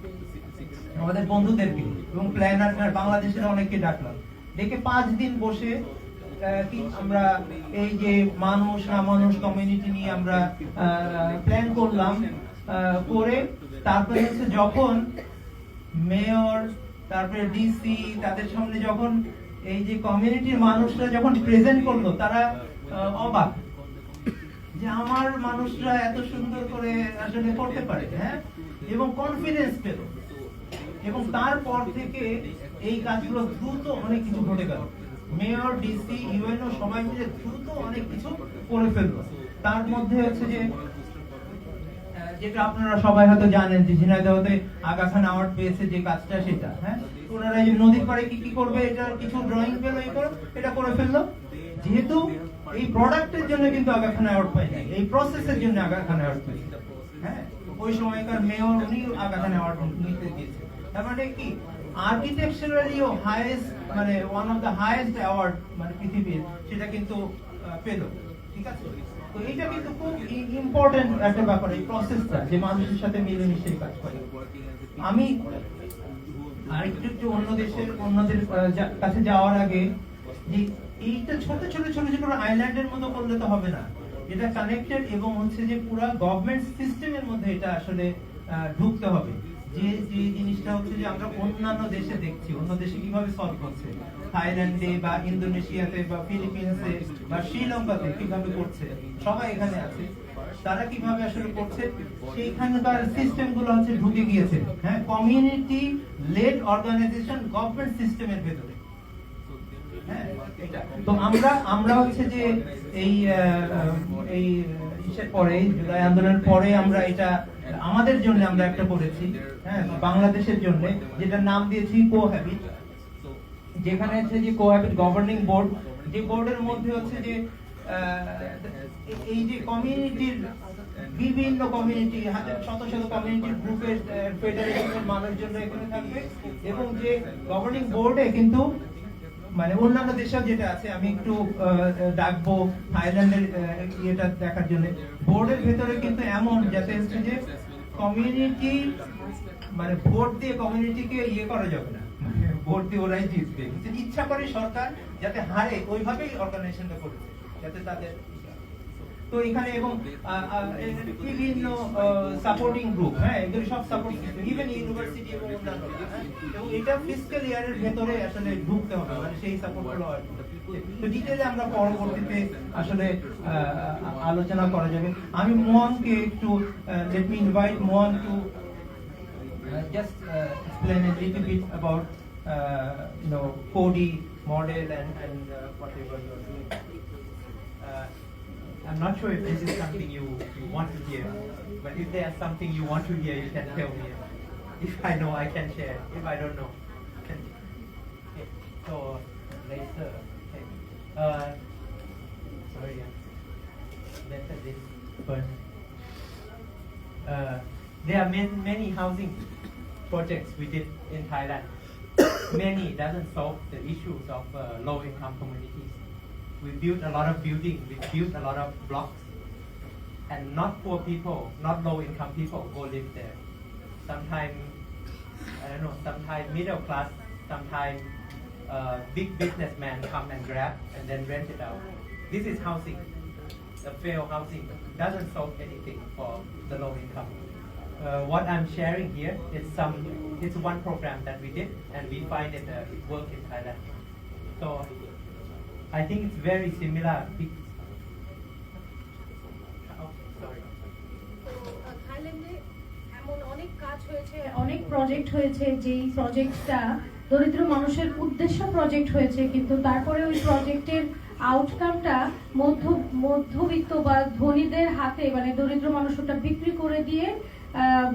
আমাদের বন্ধুদেরকে এবং প্ল্যানার বাংলাদেশের অনেককে ডাকলাম, ডেকে 5 দিন বসে আমরা এই যে মানুষ কমিউনিটি নিয়ে আমরা প্ল্যান করলাম, করে তারপরে হচ্ছে যখন মেয়র, তারপরে ডিসি, তাদের সামনে যখন এই যে কমিউনিটির মানুষরা যখন প্রেজেন্ট করলো, তারা অবাক যে আমার মানুষরা এত সুন্দর করে আসলে করতে পারে, হ্যাঁ, এবং কনফিডেন্স পেল, এবং তারপর থেকে এই কাজগুলো দ্রুত অনেক কিছু ঘটে গেল। মেয়র, ডিসি, ইউএনও সবাই মিলে দ্রুত অনেক কিছু করে ফেললো। তার মধ্যে হচ্ছে যে যেটা আপনারা সবাই হয়তো জানেন যে ঝিনাইদহতে আগা খান অ্যাওয়ার্ড পেয়েছে যে কাজটা, সেটা, হ্যাঁ, ওনারা এই নদীর পাড়ে কি করবে, এটা কিছু ড্রয়িং পেলো, এটা করে ফেললো। যেহেতু এই প্রোডাক্টের জন্য কিন্তু আগা খান অ্যাওয়ার্ড পাই নাই, এই প্রসেসের জন্য আগা খান অ্যাওয়ার্ড পেয়েছে, হ্যাঁ, ওই সময়কার মেয়র উনি আগা খান অ্যাওয়ার্ড নিতে দিয়েছে। তার মানে কি আর্কিটেকচারালিও হাইয়েস্ট মানে one of the highest award মানে পৃথিবীর সেটা কিন্তু পেল, ঠিক আছে? তো এটা কিন্তু খুব ইম্পর্টেন্ট একটা ব্যাপার, এই প্রসেসটা যে মানুষের সাথে মিলেমিশে কাজ করে। আমি আরেকটু অন্যদের কাছে যাওয়ার আগে যে এইটা ছোট ছোট ছোট ছোট আইল্যান্ডের মতো করলে তো হবে না, এটা কানেক্টেড এবং হচ্ছে যে পুরো গভর্নমেন্ট সিস্টেমের মধ্যে এটা আসলে ঢুকতে হবে। যে যে জিনিসটা হচ্ছে যে আমরা অন্যান্য দেশে দেখছি, অন্য দেশে কিভাবে সলভ করছে, থাইল্যান্ডে বা ইন্দোনেশিয়াতে বা ফিলিপিন্সে বা শ্রীলঙ্কাতে কিভাবে করছে, সবাই এখানে আছে, তারা কিভাবে আসলে করছে সেইখানকার সিস্টেম গুলো হচ্ছে ঢুকে গিয়েছে, হ্যাঁ, কমিউনিটি লেড অর্গানাইজেশন গভর্নমেন্ট সিস্টেমের ভেতরে। হ্যাঁ, এটা তো আমরা হচ্ছে যে এই পরে জুলাই আন্দোলনের পরে আমরা এটা আমাদের জন্য আমরা একটা করেছি, হ্যাঁ, বাংলাদেশের জন্য, যেটা নাম দিয়েছি কোহ্যাবিট, যেখানে হচ্ছে যে কোহ্যাবিট গভর্নিং বোর্ড, যে বোর্ডের মধ্যে হচ্ছে যে এই যে কমিউনিটির বিভিন্ন কমিউনিটি শত শত কমিউনিটি গ্রুপের ফেডারেশনের মানুষজন এখানে থাকবে, এবং যে গভর্নিং বোর্ডে কিন্তু মানে অন্যান্য দেশেও যেটা আছে, আমি একটু ডাকবো থাইল্যান্ডের ইয়েটা দেখার জন্য, বোর্ডের ভেতরে কিন্তু এমন যাতে হচ্ছে যে কমিউনিটি মানে ভোট দিয়ে কমিউনিটিকে ইয়ে করা যাবে না, ভোট দিয়ে ওরাই জিতবে, ইচ্ছা করে সরকার যাতে হারে ওইভাবেই অর্গানাইজেশনটা করেছে যাতে তাদের। তো এখানে এবং বিভিন্ন সাপোর্টিং গ্রুপ, হ্যাঁ, এগুলো সব সাপোর্টিং, ইভেন ইউনিভার্সিটি এবং অন্যান্য, এবং এটা ফিসক্যাল ইয়ারের ভেতরে আসলে ঢুকতে হবে, মানে সেই সাপোর্টগুলো হয়। তো ডিটেইলে আমরা পরবর্তীতে আসলে আলোচনা করা যাবে। আমি মোহনকে একটু let me invite Mohan to just explain a little bit about Cody model and whatever you are doing. I'm not sure if this is something you want to hear, but if there's something you want to hear, you can tell me. If I know, I can share. If I don't know, okay. So, later, okay. Sorry, let's at this first. There are many housing projects we did in Thailand. Many doesn't solve the issues of low-income communities. We built a lot of buildings, we built a lot of blocks, and not poor people, not low-income people go live there. Sometimes, I don't know, sometimes middle class, sometimes big businessmen come and grab and then rent it out. This is housing. The failed housing doesn't solve anything for the low-income. What I'm sharing here is it's one program that we did, and we find it worked in Thailand. So I think it's very similar. থাইল্যান্ডে এমন অনেক কাজ হয়েছে, অনেক project হয়েছে, যেই প্রজেক্টটা দরিদ্র মানুষের উদ্দেশ্য প্রজেক্ট হয়েছে, কিন্তু তারপরে ওই প্রজেক্টের আউটকামটা মধ্যবিত্ত বা ধনীদের হাতে, মানে দরিদ্র মানুষ ওটা বিক্রি করে দিয়ে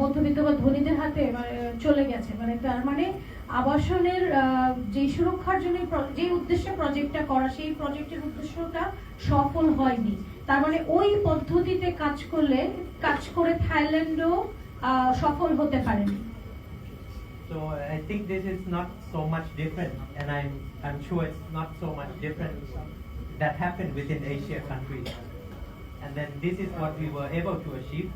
মধ্যবিত্ত বা ধনীদের হাতে চলে গেছে। মানে তার মানে আবাসনের যে সুরক্ষার জন্য যে উদ্দেশ্যে প্রজেক্টটা করা, সেই প্রজেক্টের উদ্দেশ্যটা সফল হয়নি। তার মানে ওই পদ্ধতিতে কাজ করে থাইল্যান্ডও সফল হতে পারেনি। So I think this is not so much different, and I'm sure it's not so much different that happened within Asia countries. And then this is what we were able to achieve.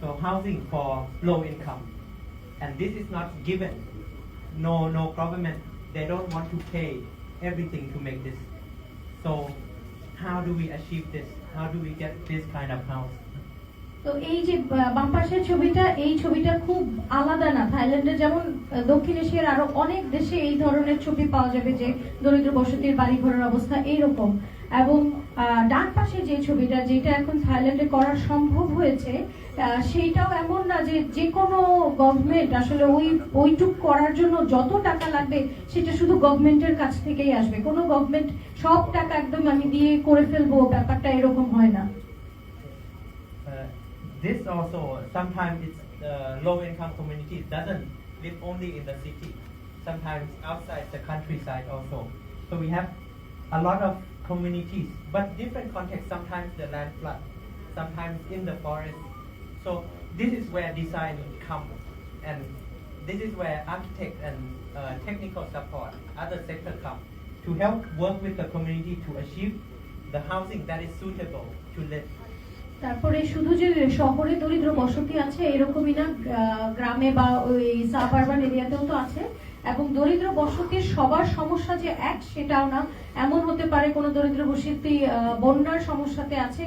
So housing for low income, and this is not given. No government, they don't want to pay everything to make this. So how do we achieve this? How do we get this kind of house? তো এই যে বাম পাশের ছবিটা, এই ছবিটা খুব আলাদা না। থাইল্যান্ডের যেমন দক্ষিণ এশিয়ার আরো অনেক দেশে এই ধরনের ছবি পাওয়া যাবে, যে দরিদ্র বসতির বাড়ি ঘরের অবস্থা এইরকম। এবং ডান পাশে যে ছবিটা, যেটা এখন থাইল্যান্ডে করা সম্ভব হয়েছে, সেইটাও এমন না যে কোনো গভর্নমেন্ট আসলে ওইটুক করার জন্য যত টাকা লাগবে সেটা শুধু গভর্নমেন্টের কাছ থেকেই আসবে। কোনো গভর্নমেন্ট সব টাকা একদম আমি দিয়ে করে ফেলবো, ব্যাপারটা এরকম হয় না। This also, sometimes it's low-income communities doesn't live only in the city. Sometimes outside the countryside also. So we have a lot of communities, but different contexts. Sometimes the land flood, sometimes in the forest. So this is where design comes, and this is where architect and technical support, other sector come to help work with the community to achieve the housing that is suitable to live. তারপরে শুধু যে শহরে দরিদ্র বসতি আছে এরকমই না, গ্রামে বা ওই সাবআরবান এরিয়াতেও তো আছে। এবং দরিদ্র বসতির সবার সমস্যা যে এক সেটাও না, এমন হতে পারে কোনো দরিদ্র বসতি বন্যার সমস্যাতে আছে,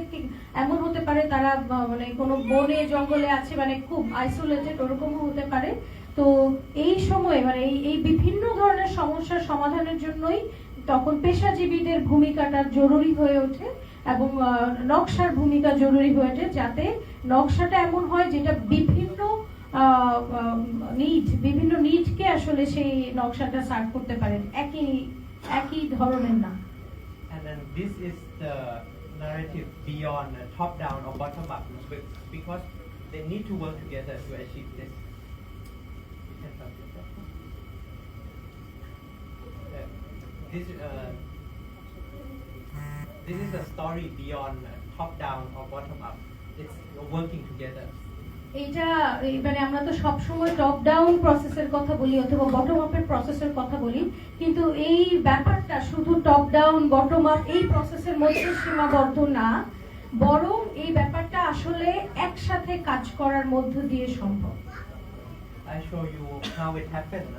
এমন হতে পারে তারা মানে কোনো বনে জঙ্গলে আছে, মানে খুব আইসোলেটেড, ওরকমও হতে পারে। তো এই সময় মানে এই বিভিন্ন ধরনের সমস্যার সমাধানের জন্যই তখন পেশাজীবীদের ভূমিকাটা জরুরি হয়ে ওঠে এবং নকশার ভূমিকা জরুরি হয়ে ওঠে, যাতে নকশাটা এমন হয় যেটা বিভিন্ন নিডকে আসলে সেই নকশাটা সার্ভ করতে পারেন, একই ধরনের না। And then this is the narrative beyond top down or bottom up, because they need to work together to achieve this. This is a story beyond top down or bottom up. It's working together. এইটা মানে আমরা তো সবসময় top down প্রসেসের কথা বলি অথবা bottom আপের প্রসেসের কথা বলি, কিন্তু এই ব্যাপারটা শুধু টপ ডাউন বটম আপ এই প্রসেসের মধ্যে সীমাবদ্ধ না, বরং এই ব্যাপারটা আসলে একসাথে কাজ করার মধ্য দিয়ে সম্ভব। I show you how it happened.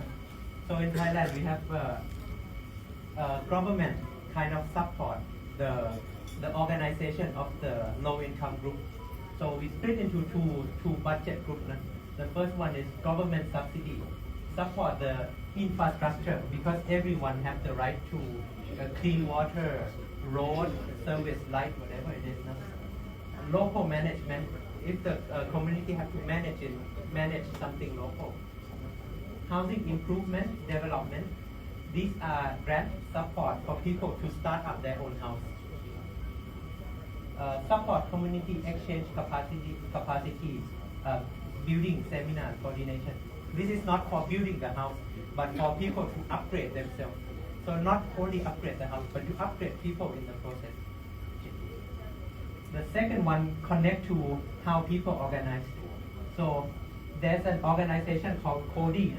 So in Thailand we have government kind of support the organization of the low income group. So we split into two budget groups. The first one is government subsidy, support the infrastructure, because everyone have the right to clean water, road, service, light, whatever it is. Local management, if the community have to manage something local. Housing improvement, development, these are grant support for people to start up their own house. Support community exchange capacities, building seminar coordination. This is not for building the house, but for people to upgrade themselves. So not only upgrade the house, but to upgrade people in the process. The second one connect to how people organize. So there's an organization called CODI,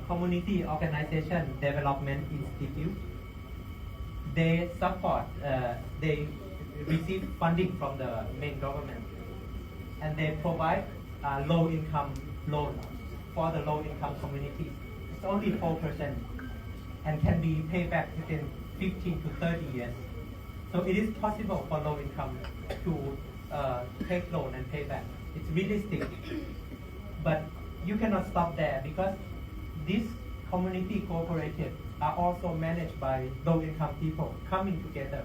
Community Organization Development Institute. They support, they receive funding from the main government, and they provide low income loan for the low income community. It's only 4% and can be paid back within 15 to 30 years. So it is possible for low income to take loan and pay back. It's realistic, but you cannot stop there, because these community cooperatives are also managed by low income people coming together.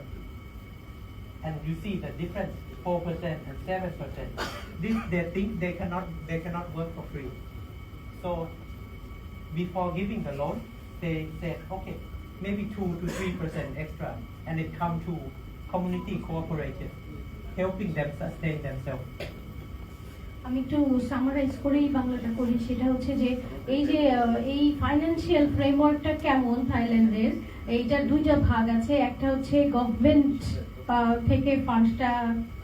And you see the difference, 4% and 7%. This they think they cannot work for free. So before giving the loan, they said, okay, maybe 2 to 3% extra, and it come to community cooperative, helping them sustain themselves. আমি একটু summarise করেই বাংলাটা করি, সেটা হচ্ছে যে এই financial ফ্রেমওয়ার্কটা কেমন থাইল্যান্ডের, এইটার দুইটা ভাগ আছে। একটা হচ্ছে গভর্নমেন্ট থেকে ফান্ডটা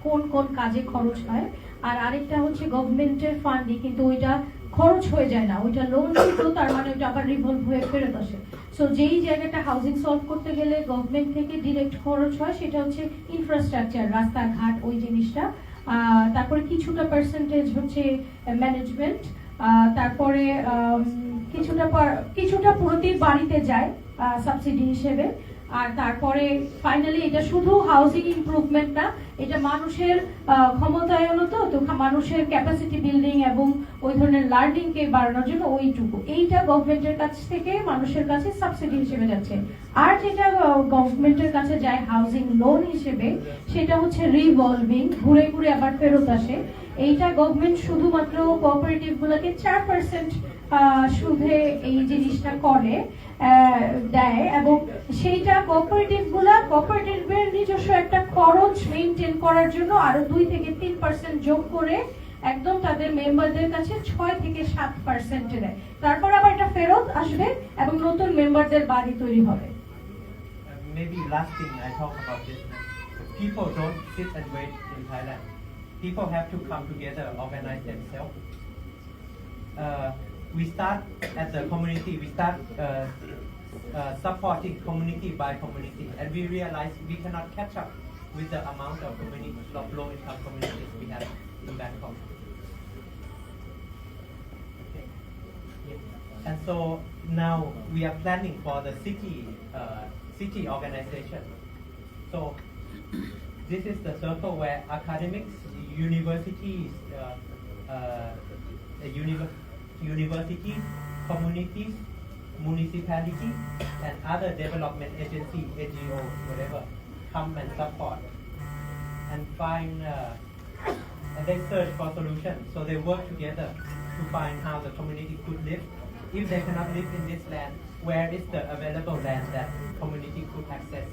কোন কোন কাজে খরচ হয়, আর আরেকটা হচ্ছে গভর্নমেন্টের ফান্ডই কিন্তু ওইটা খরচ হয়ে যায় না, ওইটা লোন ছিল, তার মানে ওইটা আবার রিভলভ হয়ে ফেরত আসে। সো যেই জায়গাটা হাউজিং সলভ করতে গেলে গভর্নমেন্ট থেকে ডিরেক্ট খরচ হয় সেটা হচ্ছে ইনফ্রাস্ট্রাকচার, রাস্তাঘাট, ওই জিনিসটা। তারপরে কিছুটা পার্সেন্টেজ হচ্ছে ম্যানেজমেন্ট, তারপরে কিছুটা প্রতি বাড়িতে যায় সাবসিডি হিসেবে, আর তারপরে ফাইনালি এটা শুধু হাউজিং ইমপ্রুভমেন্ট না, এটা মানুষের ক্ষমতায়ন, তো মানুষের ক্যাপাসিটি বিল্ডিং এবং ওই ধরনের লার্নিং কে বাড়ানোর জন্য ওইটুকু, এইটা গভর্নমেন্টের কাছ থেকে মানুষের কাছে সাবসিডি হিসেবে যাচ্ছে। আর যেটা গভর্নমেন্টের কাছে যায় হাউজিং লোন হিসেবে, সেটা হচ্ছে রিভলভিং, ঘুরে ঘুরে আবার ফেরত আসে। এইটা গভর্নমেন্ট শুধুমাত্র কোঅপারেটিভ গুলোকে 4% সুদে এই জিনিসটা করে দেয়, এবং সেইটা কোঅপারেটিভের নিজস্ব একটা খরচ মেইনটেইন করার জন্য আরো 2 থেকে 3% যোগ করে একদম তাদের মেম্বারদের কাছে 6 থেকে 7% দেয়। তারপর আবার এটা ফেরত আসবে এবং নতুন মেম্বারদের বাড়ি তৈরি হবে। Maybe last thing I talk about this. People don't sit and wait in Thailand. People have to come together, organize themselves. we start at the community. We start supporting community by community, and we realize we cannot catch up with the amount of low-income communities we have in Bangkok. Okay. Yeah. And so now we are planning for the city organization. So this is the circle where academics, universities, universities, communities, municipalities, and other development agencies, NGOs, whatever, come and support and find, and they search for solutions. So they work together to find how the community could live. If they cannot live in this land, where is the available land that community could access?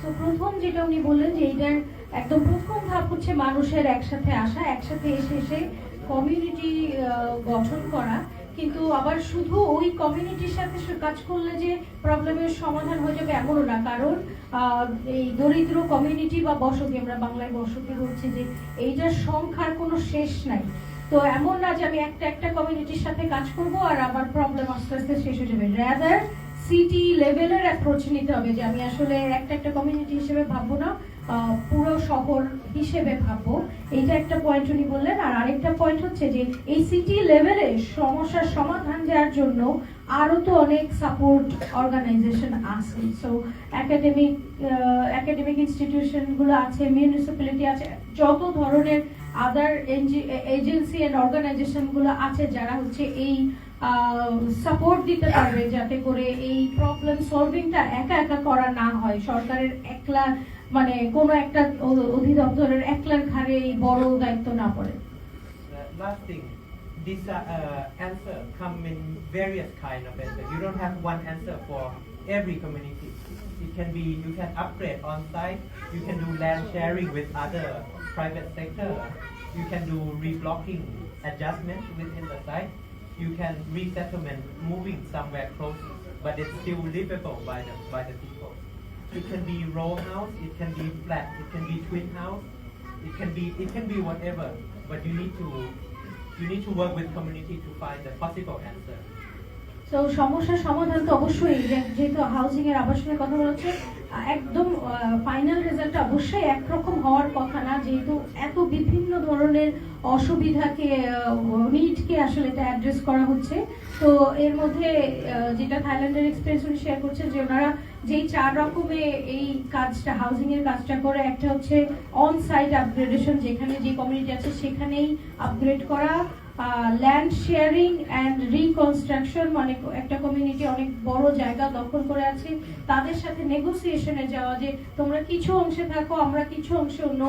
তো প্রথম যেটা উনি বললেন যে এইটার একদম প্রথম ধাপ হচ্ছে মানুষের একসাথে আসা, একসাথে এসে কমিউনিটি গঠন করা। কিন্তু আবার শুধু ওই কমিউনিটির সাথে কাজ করলে যে প্রবলেমের সমাধান হয়ে যাবে এমনও না, কারণ এই দরিদ্র কমিউনিটি বা বসতি, আমরা বাংলায় বসতি বলছি, যে এইটার সংখ্যার কোনো শেষ নাই। তো এমন না যে আমি একটা কমিউনিটির সাথে কাজ করব আর আবার প্রবলেম আস্তে আস্তে শেষ হয়ে যাবে। রাদার সিটি লেভেলের অ্যাপ্রোচ নিতে হবে, যে আমি আসলে একটা কমিউনিটি হিসেবে ভাববো না, পুরো শহর হিসেবে ভাববো। এইটা একটা পয়েন্ট উনি বললেন। আর আরেকটা পয়েন্ট হচ্ছে যে এই সিটি লেভেলে সমস্যার সমাধান দেওয়ার জন্য আরো তো অনেক সাপোর্ট অর্গানাইজেশন আছে। সো একাডেমিক ইনস্টিটিউশন গুলো আছে, মিউনিসিপ্যালিটি আছে, যত ধরনের আদার এজেন্সি এন্ড অর্গানাইজেশন গুলো আছে যারা হচ্ছে এই সাপোর্ট দিতে পারবে, যাতে করে এই প্রবলেম সলভিংটা একা করা না হয়। সরকারের একলা মানে কোনো একটা অধিদপ্তরের একলার ঘাড়ে এই বড় দায়িত্ব না পড়ে। Last thing, this answer come in various kind of answer. You don't have one answer for every community. It can be, you can upgrade on site, you can do land sharing with other private sector, you can do reblocking adjustment within the site, you can resettlement, moving somewhere close, but it's still livable by the people. It can be row house, it can be flat, it can be twin house, it can be whatever, but you need to work with community to find the possible answer. তো সমস্যার সমাধান তো অবশ্যই, যেহেতু housing এর আবাসনের কথা বলছে, একদম ফাইনাল রেজাল্ট অবশ্যই একরকম হওয়ার কথা না, যেহেতু এত বিভিন্ন ধরনের অসুবিধাকে নিডকে আসলে এটা অ্যাড্রেস করা হচ্ছে। তো এর মধ্যে যেটা থাইল্যান্ডের এক্সপিরিয়েন্স উনি শেয়ার করছেন, যে ওনারা যেই 4 রকমে এই কাজটা, হাউজিং এর কাজটা করে, একটা হচ্ছে অন সাইট আপগ্রেডেশন, যেখানে যে কমিউনিটি আছে সেখানেই আপগ্রেড করা, ল্যান্ড শেয়ারিং অ্যান্ড রিকনস্ট্রাকশন, মানে একটা কমিউনিটি অনেক বড় জায়গা দখল করে আছে, তাদের সাথে নেগোসিয়েশনে যাওয়া, যে তোমরা কিছু অংশে থাকো, আমরা কিছু অংশে অন্য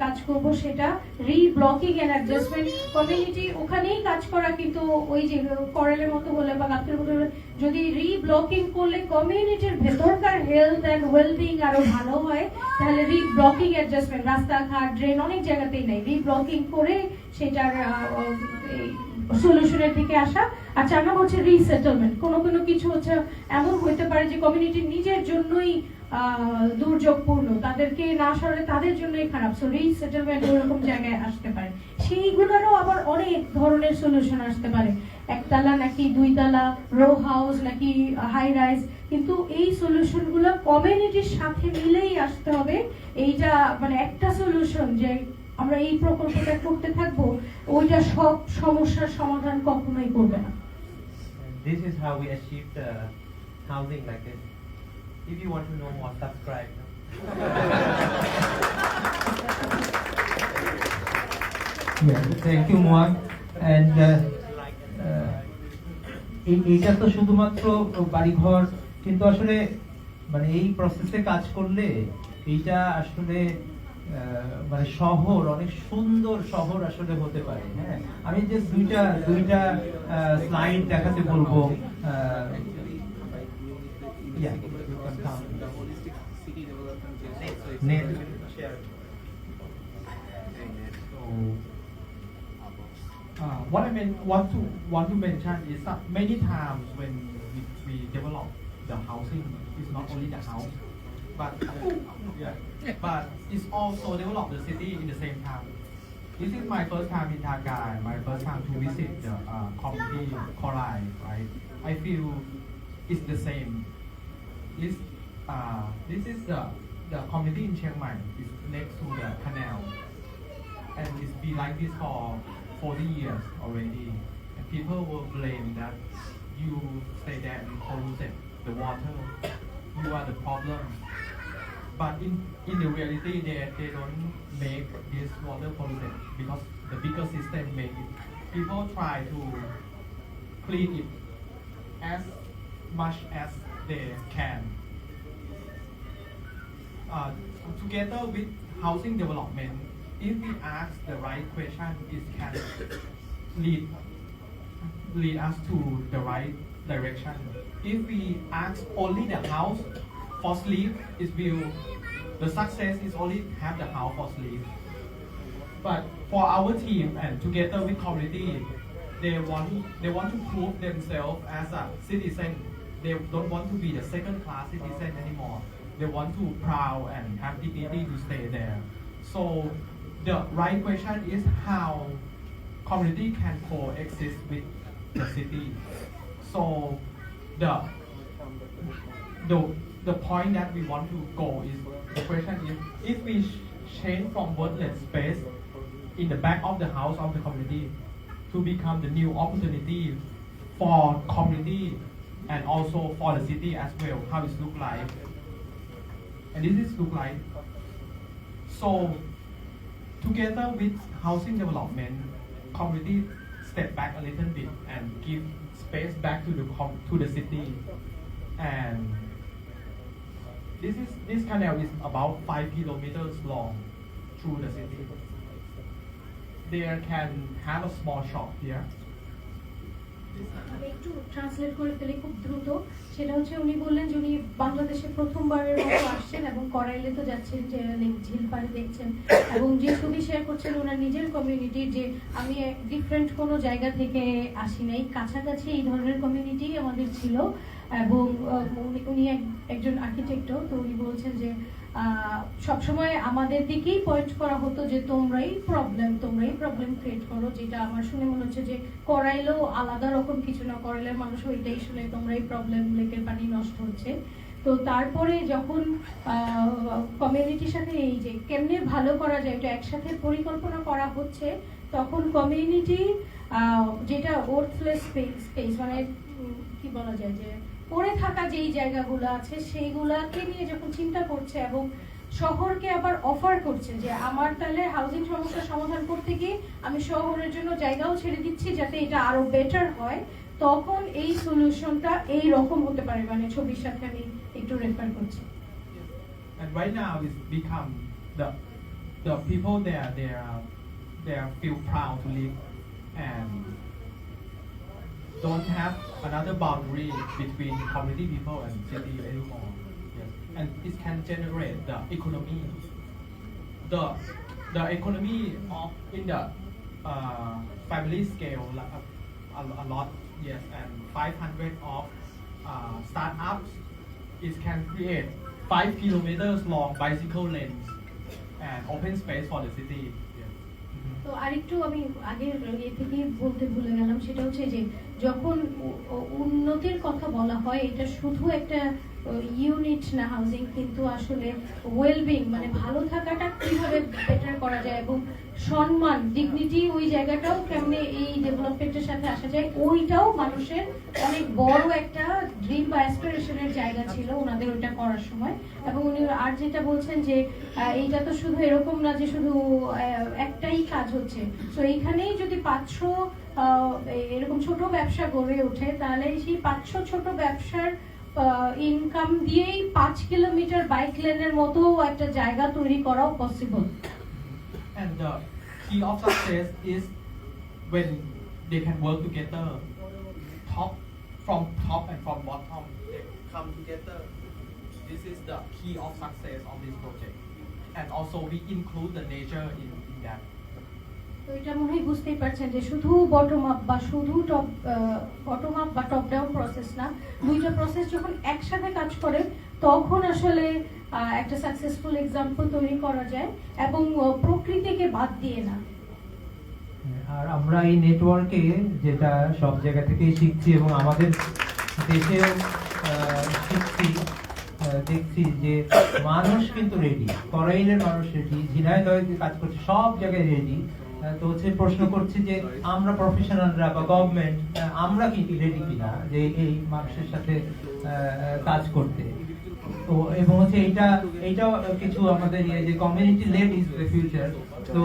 কাজ করব, সেটা রিব্লকিং এন্ড অ্যাডজাস্টমেন্ট। কমিউনিটি ওখানেই কাজ করা, কিন্তু ওই যে করেলের মতো বলে বা গাছের মতো বলে, যদি রিব্লকিং করলে কমিউনিটির ভেতরকার হেলথ অ্যান্ড ওয়েলবিং আরো ভালো হয়, তাহলে রিব্লকিং অ্যাডজাস্টমেন্ট, রাস্তাঘাট, ড্রেন অনেক জায়গাতেই নেই, রিব্লকিং করে সেটার সলিউশনের দিকে আসা। আর 4 নম্বর হচ্ছে রিসেটেলমেন্ট। কোনো কিছু হচ্ছে এমন হইতে পারে যে কমিউনিটি নিজের জন্যই দুর্যোগপূর্ণ, তাদেরকে না সরালে তাদের জন্যই খারাপ, সো রিসেটেলমেন্ট ওরকম জায়গায় আসতে পারে। সেইগুলোরও আবার অনেক ধরনের সলিউশন আসতে পারে, একতলা নাকি 2 তলা, রো হাউস নাকি হাই রাইজ, কিন্তু এই সলিউশন গুলো কমিউনিটির সাথে মিলেই আসতে হবে। এইটা মানে একটা সলিউশন যে আমরা এই প্রকল্পটা করতে থাকবো, ওইটা সব সমস্যার সমাধান কখনোই করবে না। This is how we achieve the housing like this. If you want to know more, subscribe. Yeah, thank you, Mohan. And এইটা তো শুধুমাত্র বাড়িঘর, কিন্তু আসলে মানে এই প্রসেসে কাজ করলে এইটা আসলে মানে শহর, অনেক সুন্দর শহর আসলে হতে পারে। হ্যাঁ, আমি যে দুইটা স্লাইড দেখাতে বলবো। What I want to mention is that many times when we develop the housing, it's not only the house, but it's also develop the city in the same time. This is my first time in Dhaka, and my first time to visit the community Korai, right? I feel it's the same. This is the community in Chiang Mai. It's next to the canal, and it's been like this for 40 years already. And people will blame that you stay there and polluted the water. You are the problem. But in the reality, they don't make this water polluted because the bigger system make it. People try to clean it as much as they can. Together with housing development, if we ask the right question, it can lead us to the right direction. If we ask only the house for sleep, the success is only have the house for sleep. But for our team and together with community, they want to prove themselves as a citizen. They don't want to be the second class citizen anymore. They want to proud and have dignity to stay there. So the right question is how community can coexist with the city. So the point that we want to go is, the question is, if we change from worthless space in the back of the house of the community to become the new opportunity for community and also for the city as well, how it look like. And this is look like. So together with housing development, community step back a little bit and give space back to the city. And this canal is about 5 kilometers long through the city. There can have a small shop here. আমি একটু translate করে ফেলি খুব দ্রুত। সেটা হচ্ছে, উনি বললেন যে উনি বাংলাদেশে প্রথমবারের মতো আসছেন এবং করাইলে তো যাচ্ছেন, যে ঝিল পাড়ে দেখছেন এবং যে ছবি শেয়ার করছেন ওনার নিজের কমিউনিটির, যে আমি ডিফারেন্ট কোনো জায়গা থেকে আসি নাই, কাছাকাছি এই ধরনের কমিউনিটি আমাদের ছিল। এবং উনি একজন আর্কিটেক্টও, তো উনি বলছেন যে সবসময় আমাদের দিকেই পয়েন্ট করা হতো যে তোমরাই প্রবলেম ক্রিয়েট করো, যেটা আমার শুনে মনে হচ্ছে যে করাইলেও আলাদা রকম কিছু না, করাইলের মানুষ ওইটাই শুনে তোমরাই প্রবলেম, লেকের পানি নষ্ট হচ্ছে। তো তারপরে যখন কমিউনিটির সাথে এই যে কেমনে ভালো করা যায় এটা একসাথে পরিকল্পনা করা হচ্ছে, তখন কমিউনিটি যেটা ওর্থলেস স্পেস মানে কি বলা যায়, যে পড়ে থাকা যেই জায়গাগুলো আছে সেইগুলাকে নিয়ে যখন চিন্তা করছে এবং শহরকে আবার অফার করছে যে আমার তাহলে হাউজিং সমস্যার সমাধান করতে গিয়ে আমি শহরের জন্য জায়গাও ছেড়ে দিচ্ছি যাতে এটা আরো বেটার হয়, তখন এই সলিউশনটা এই রকম হতে পারে। মানে ছবির সাথে আমি একটু রেফার করছি। And right now it's become the people there, they feel proud to live and don't have another boundary between community people and city anymore. Yes. And it can generate the economy. The economy of in the family scale a lot, yes, and 500 of startups it can create 5 kilometers long bicycle lanes and open space for the city. Yes. তো আরেকটু আমি আগের থেকে বলতে ভুলে গেলাম, সেটা হচ্ছে যে যখন উন্নতির কথা বলা হয় এটা শুধু একটা ইউনিট না হাউজিং, কিন্তু আসলে ওয়েলবিং মানে ভালো থাকাটা কিভাবে বেটার করা যায় এবং সম্মান ডিগনিটি ওই জায়গাটাও কেমনে এই ডেভেলপমেন্টের সাথে আসা যায়, ওইটাও মানুষের অনেক বড় একটা ড্রিম বা অ্যাসপিরেশনের জায়গা ছিল ওনাদের ওইটা করার সময়। এবং উনি আর যেটা বলছেন যে এইটা তো শুধু এরকম না যে শুধু একটাই কাজ হচ্ছে, তো এইখানেই যদি 500 এরকম ছোট ব্যবসা গড়ে ওঠে তাহলে সেই 500 ছোট ব্যবসার ইনকাম দিয়েই 5 কিলোমিটার বাইক লেনের মতো একটা জায়গা তৈরি করাও possible. And the key of success is when they can work together, from top and from bottom, they come together. This is the key of success of this project. And also we include the nature in that. তো এটা মনে হয় বুঝতেই পারছেন যে শুধু bottom up বা top down process না, দুইটা প্রসেস যখন একসাথে কাজ করে তখন আসলে একটা সাকসেসফুল এক্সাম্পল তৈরি করা যায় এবং প্রকৃতিকে বাদ দিয়ে না। আর আমরা এই নেটওয়ার্কে যেটা সব জায়গা থেকে শিখছি এবং আমাদের দেশেও শিখছি, দেখছি যে মানুষ কিন্তু রেডি, করাইলের মানুষ রেডি, ঝিনাইদহে কাজ করছে, সব জায়গায় রেডি। তো হচ্ছে প্রশ্ন করছি যে আমরা প্রফেশনালরা বা গভর্নমেন্ট আমরা কি রেডি কিনা যে এই মানুষের সাথে কাজ করতে। তো এবং হচ্ছে এইটাও কিছু আমাদের যে community led is the future, তো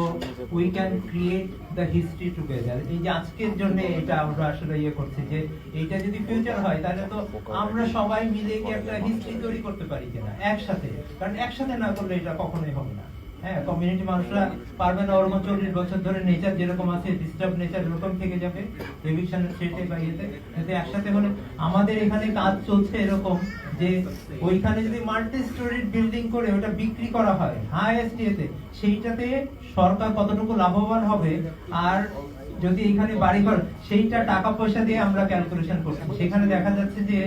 we can create the history together. এই যে আজকের জন্য এটা আমরা আসলে করছি যে এইটা যদি ফিউচার হয় তাহলে তো আমরা সবাই মিলে কি একটা হিস্ট্রি তৈরি করতে পারি কিনা একসাথে, কারণ একসাথে না করলে এটা কখনোই হবে না। হ্যাঁ, কমিউনিটি মানুষরা পারবে না ওরকম 40 বছর ধরে নেচার যেরকম আছে ডিস্টার্ব নেচার এরকম থেকে যাবে রিভিশনের সেটে বা ইয়েতে। কিন্তু একসাথে হলে আমাদের এখানে কাজ চলছে এরকম যে ওইখানে যদি মাল্টি স্টোরি বিল্ডিং করে ওটা বিক্রি করা হয় হাইয়েস্ট ইয়েতে, সেইটাতে সরকার কতটুকু লাভবান হবে, আর যদি এখানে বাড়িঘর সেইটা টাকা পয়সা দিয়ে আমরা ক্যালকুলেশন করছি। সেখানে দেখা যাচ্ছে যে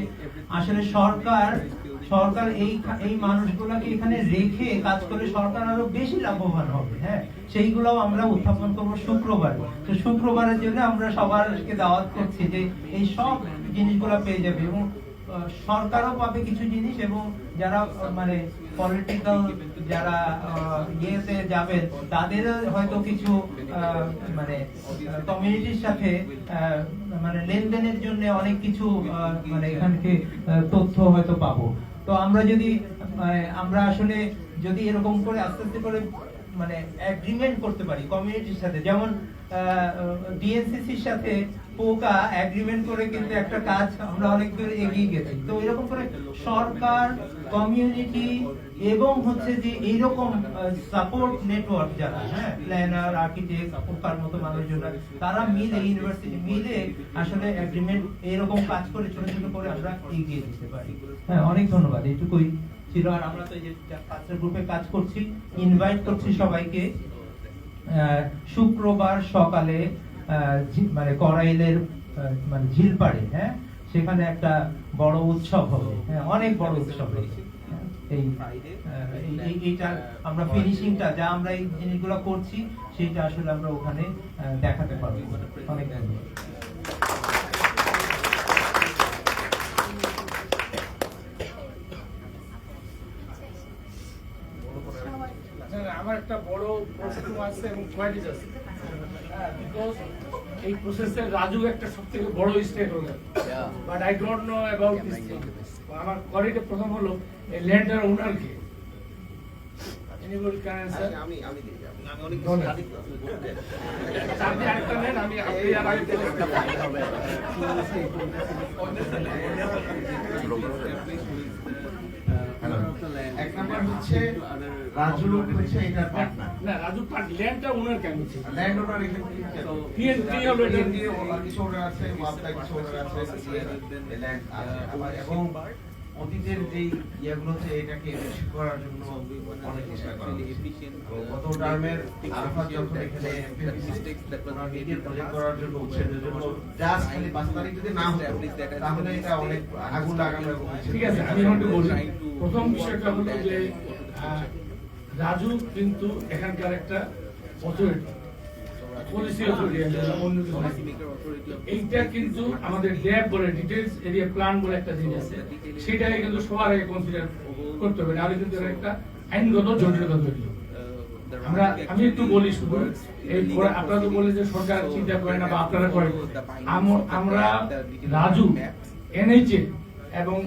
আসলে সরকার এই মানুষগুলোকে এখানে রেখে কাজ করে সরকার আরো বেশি লাভবান হবে। হ্যাঁ, সেইগুলো আমরা উত্থাপন করবো শুক্রবার। তো শুক্রবারের জন্য আমরা সবারকে দাওয়াত করছি যে এই সব জিনিসগুলো পেয়ে যাবে এবং সরকারও পাবে কিছু জিনিস, এবং যারা মানে পলিটিক্যাল যারা ইয়েতে যাবেন তাদেরও হয়তো কিছু মানে কমিউনিটির সাথে মানে লেনদেনের জন্য অনেক কিছু মানে এখানকে তথ্য হয়তো পাবো। তো আমরা যদি আমরা আসলে যদি এরকম করে আস্তে আস্তে করে মানে এগ্রিমেন্ট করতে পারি কমিউনিটির সাথে, যেমন ডিএনসিসির সাথে পোকা এগ্রিমেন্ট করে কিন্তু একটা কাজ আমরা অনেক দূর এগিয়ে গেছি। তো এরকম করে সরকার, কমিউনিটি এবং হচ্ছে যে এইরকম সাপোর্ট নেটওয়ার্ক যারা হ্যাঁ প্ল্যানার, আর্কিটেক্ট, পোকার মতো মানুষজন তারা মিলে ইউনিভার্সিটি মিলে আসলে এগ্রিমেন্ট এরকম কাজ করে ছোট ছোট করে আমরা এগিয়ে দিতে পারি। হ্যাঁ, অনেক ধন্যবাদ। এইটুকুই ছিল। আর আমরা তো এই যে কাজের গ্রুপে কাজ করছি, ইনভাইট করছি সবাইকে শুক্রবার সকালে মানে করাইলের মানে ঝিলপাড়ে, হ্যাঁ সেখানে একটা বড় উৎসব হবে। হ্যাঁ, অনেক বড় উৎসব হবে। এইটা আমরা ফিনিশিংটা যা আমরা এই জিনিসগুলো করছি সেটা আসলে আমরা ওখানে দেখাতে পারবো। অনেক ধন্যবাদ। আমার একটা বড় প্রশ্ন আছে এবং কোয়ারিজ আছে, বিকজ এই প্রসেসে রাজু একটা সবথেকে বড় stakeholder, but I don't know about this thing. আমার কোয়ারিটা প্রথম হলো এই ল্যান্ডের ওনার কে এনিবডি ক্যান আনসার? আমি দিই, আমি অনেক আপনি আরেকটা নেন, আমি আপনি আর আগে হবে এক নাম্বার হচ্ছে রাজু হচ্ছে এটা পার্টনার না, রাজু পার্টনার ল্যান্ডটা ওনার কেন হচ্ছে? ল্যান্ড ওনার এখানে পিএনপি হলো এনডি ওনার কিছু ওনার আছে, ওয়াবটা কিছু ওনার আছে, ল্যান্ড আছে। এবং অতীতের যে ইয়াগুলো আছে এটাকে বেশি করার জন্য অনেক চেষ্টা করা হয়েছে। গত টার্মের আরাফাত যখন এখানে নিজের প্রজেক্ট করার জন্য উচ্ছেদের জন্য জাস্ট খালি 5 তারিখ যদি না হতো তাহলে এটা অনেক আগুন লাগানো এবং ঠিক আছে। আমি একটু বলি, প্রথম বিষয়টা হলো যে রাজু কিন্তু এখানকার একটা অথরিটি, পলিসি অথরিটি, এইটা কিন্তু আমাদের ল্যাব বলে ডিটেইলস এরিয়া প্ল্যান বলে একটা জিনিস আছে, সেটাকে কিন্তু সবার আগে কনসিডার করতে হবে, নাহলে কিন্তু একটা আইনগত জটিলতা তৈরি হবে। আমি একটু বলি শুধু, এই আপনারা তো বলে যে সরকার চিন্তা করে না বা আপনারা করেন, আমরা রাজু, এনএইচএ এবং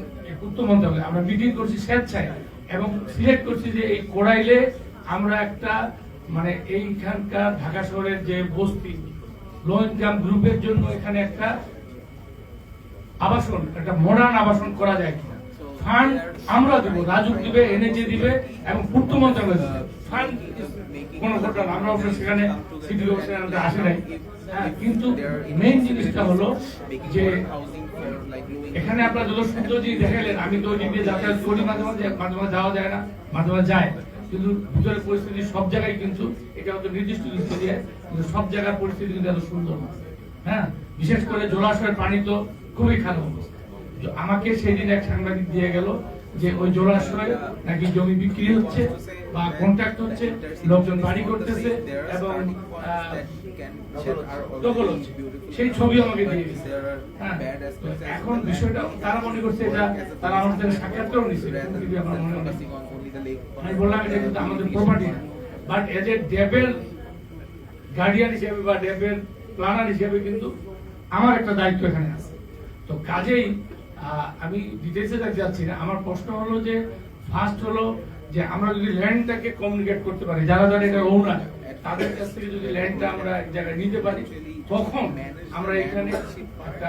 পূর্ত মন্ত্রণালয় আমরা মিটিং করছি স্বেচ্ছায় এবং সিলেক্ট করছি যে এই কোড়াইলে আমরা একটা মানে এইখানকার ঢাকা শহরের যে বস্তি লো ইনকাম গ্রুপের জন্য এখানে একটা আবাসন, একটা মডার্ন আবাসন করা যায় কিনা। ফান্ড আমরা দেবো, রাজু দিবে, এনএইচএ দিবে এবং পূর্ত মন্ত্রণালয় দিবে। ফান্ড কোনো ঘটনা আমরা সেখানে সিটি কর্পোরেশন আসে নাই, কিন্তু মেইন জিনিসটা হলো যে এখানে আপনারা যত সৌন্দর্য দেখালেন, আমি তো ওই দিয়ে যাতায়াত করি, মাঝে মাঝে যাওয়া যায় না, মাঝে মাঝে যায়, কিন্তু ভিতরের পরিস্থিতি সব জায়গায় কিন্তু এটা হয়তো নির্দিষ্ট দৃষ্টি দিয়ে কিন্তু সব জায়গার পরিস্থিতি কিন্তু এত সুন্দর না। হ্যাঁ, বিশেষ করে জলাশয়ের পানি তো খুবই খারাপ অবস্থা। আমাকে সেই দিন এক সাংবাদিক দিয়ে গেল যে ওই জলাশয়ে নাকি জমি বিক্রি হচ্ছে বা কন্ট্যাক্ট হচ্ছে, লোকজন বাড়ি করতেছে এবং দখল হচ্ছে, সেই ছবি আমাকে দিয়ে দিচ্ছে। হ্যাঁ, তো এখন বিষয়টা তারা মনে করছে এটা, তারা আমার সাথে সাক্ষাৎ করেও নিচ্ছে, কিন্তু আমার মনে হয় আমি বললাম এটা কিন্তু আমাদের প্রপার্টি না, বাট এজ এ ড্যাবের গার্ডিয়ান হিসেবে বা ড্যাবের প্ল্যানার হিসেবে কিন্তু আমার একটা দায়িত্ব এখানে আছে। তো কাজেই আমি ডিটেলসে যাচ্ছি না। আমার প্রশ্ন হলো যে ফার্স্ট হলো যে আমরা যদি ল্যান্ডটাকে কমিউনিকেট করতে পারি, যারা যারা এটা ওনার তাদের কাছ থেকে যদি ল্যান্ডটা আমরা এক জায়গায় নিতে পারি, তখন আমরা এখানে একটা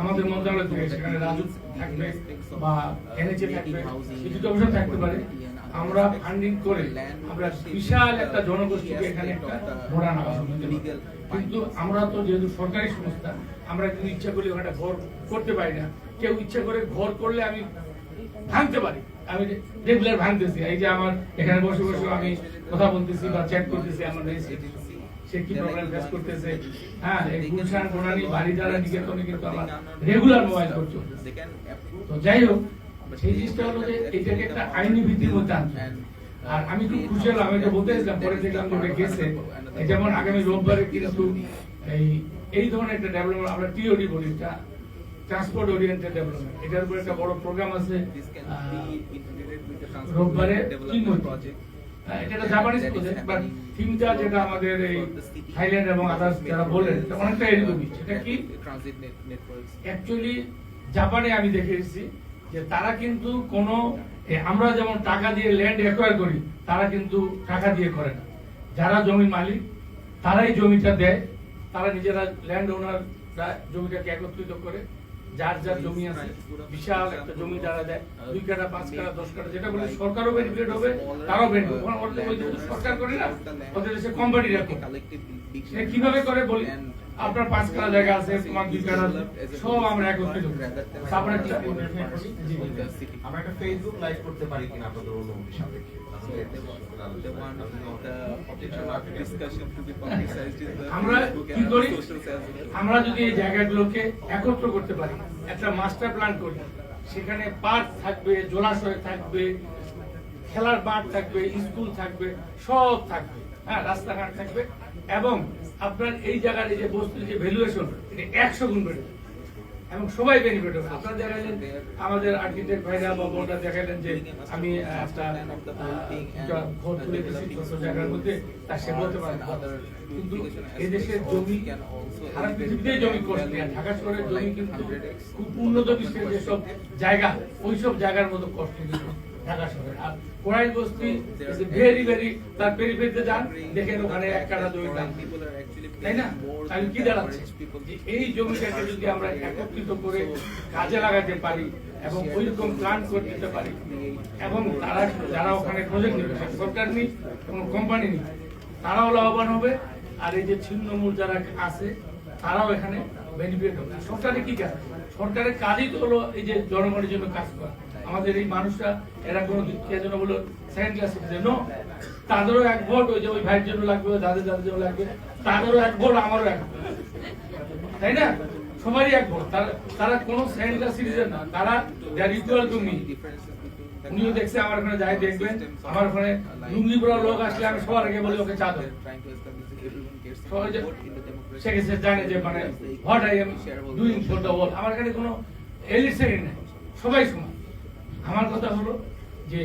আমাদের মন্ত্রণালয় থেকে সেখানে রাজু থাকবে বা এনএচএ থাকবে, সিটি অফিসার থাকতে পারে, আমরা ফান্ডিং করে আমরা বিশাল একটা জনগোষ্ঠীকে এখানে একটা ঘোরানো কিন্তু আমরা তো যেহেতু সরকারি সংস্থা, আমরা কিন্তু ইচ্ছা করলে ওখানে ঘর করতে পারি না। কেউ ইচ্ছা করে ঘর করলে আমি ভাঙতে পারি, আমি রেগুলার ভাঙতেছি। এই যে আমার এখানে বসে বসে আমি কথা বলতেছি বা চ্যাট করতেছি, আমার সে কি প্রবলেম ফেস করতেছে। হ্যাঁ, এই গুলশান কোনানি বাড়ি দ্বারা নিকেতনে কিন্তু আমার রেগুলার মোবাইল কল চলতেছে। তো যাই হোক, সেই জিনিসটা হলো যে এটাকে একটা আইনি ভিত্তির মধ্যে আনতে। আর আমি খুব খুশি হলাম, আমি এটা বলতে চাইছিলাম, পরে দেখলাম যে গেছে। যেমন আগামী রোববারে কিন্তু এই ধরনের একটা ডেভেলপমেন্ট আমরা টিওডি বলি, ট্রান্সপোর্ট ওরিয়েন্টেড ডেভেলপমেন্ট, এটার উপর একটা বড় প্রোগ্রাম আছে রোববারে। এটা একটা জাপানিজ প্রজেক্ট, বাট থিমটা যেটা আমাদের এই থাইল্যান্ড এবং আদার্স যারা বলেন অনেকটা এরকমই। সেটা কি অ্যাকচুয়ালি জাপানে আমি দেখেছি যে তারা কিন্তু কোনো, আমরা যেমন টাকা দিয়ে ল্যান্ড অ্যাকোয়ার করি, তারা কিন্তু টাকা দিয়ে করে না। যারা জমির মালিক তারাই জমিটা দেয়, তারা নিজেরা ল্যান্ড ওনাররা জমিটাকে একত্রিত করে, যার যার জমি আছে বিশাল একটা জমি যারা দেয় 2 কাঠা 5 কাঠা 10 কাঠা, যেটা বলে সরকারও বেনিফিট হবে, তারাও বেনিফিট হবে। সরকার করে না, ওদের দেশে কোম্পানি রাখে। সে কিভাবে করে বলি, আপনার 5 কাঠা জায়গা আছে, তোমার 2 কাঠা, সব আমরা একত্রিত করি। তারপরে আমরা একটা ফেসবুক লাইভ করতে পারি কিনা আপনাদের অনুমতি সাপেক্ষে? আমরা কি করি, আমরা যদি এই জায়গাগুলোকে একত্র করতে পারি, একটা মাস্টার প্ল্যান করি, সেখানে পার্ক থাকবে, জলাশয় থাকবে, খেলার মাঠ থাকবে, স্কুল থাকবে, সব থাকবে, হ্যাঁ, রাস্তাঘাট থাকবে, এবং আপনার এই জায়গার এই যে বস্তুর যে ভ্যালুয়েশন, এটা 100 গুণ বেড়ে যাবে এবং সবাই বেনিফিট হবে। আপনারা দেখাইলেন, আমাদের আর্কিটেক্ট ভাইরা বা বোনরা দেখাইলেন যে আমি একটা ঘর তুলে দিয়েছি ছোট জায়গার মধ্যে, তা সে বলতে পারে না। কিন্তু এদেশের জমি সারা পৃথিবীতেই জমি কষ্টলি, আর ঢাকা শহরের জমি কিন্তু খুব উন্নত বিশ্বের যেসব জায়গা, ওইসব জায়গার মতো কষ্ট কিন্তু ঢাকা শহরে। আর কোরাইল বস্তি ভেরি ভেরি, তার পেরিফেরিতে যান, দেখেন ওখানে 1 কাঠা জমির দাম, তাই না? তাহলে কি দাঁড়াচ্ছে, এই জমিটাকে যদি আমরা একত্রিত করে কাজে লাগাতে পারি এবং ওইরকম প্ল্যান করে দিতে পারি, এবং তারা যারা ওখানে প্রজেক্ট নেবে, সরকার নেই, কোনো কোম্পানি নেই, তারাও লাভবান হবে। আর এই যে ছিন্নমূল যারা আছে তারাও এখানে বেনিফিট হবে। সরকারের কি কাজ? সরকারের কাজই তো হলো এই যে জনগণের জন্য কাজ করা। আমাদের এই মানুষরা, এরা কোনো কে যেন বলো সেকেন্ড ক্লাস সিটিজেন, তাদেরও 1 ভোট, ওই যে ওই ভাইয়ের জন্য লাগবে, যাদের যাদের জন্য লাগবে, তাদেরও 1 ভোট, আমারও 1 ভোট, তাই না? সবারই 1 ভোট। তারা কোনো সেকেন্ড ক্লাস সিটিজেন না, তারা ইকুয়াল টু মি। উনিও দেখছে, আমার ওখানে যাই দেখবেন, আমার ওখানে লুঙ্গি পরা লোক আসলে আমি সবার আগে বলি ওকে চা দেব। সে জানে যে মানে what I am doing for the world. আমার এখানে কোনো এলিট সেকেন্ড নেই, সবাই সমান। আমার কথা হলো যে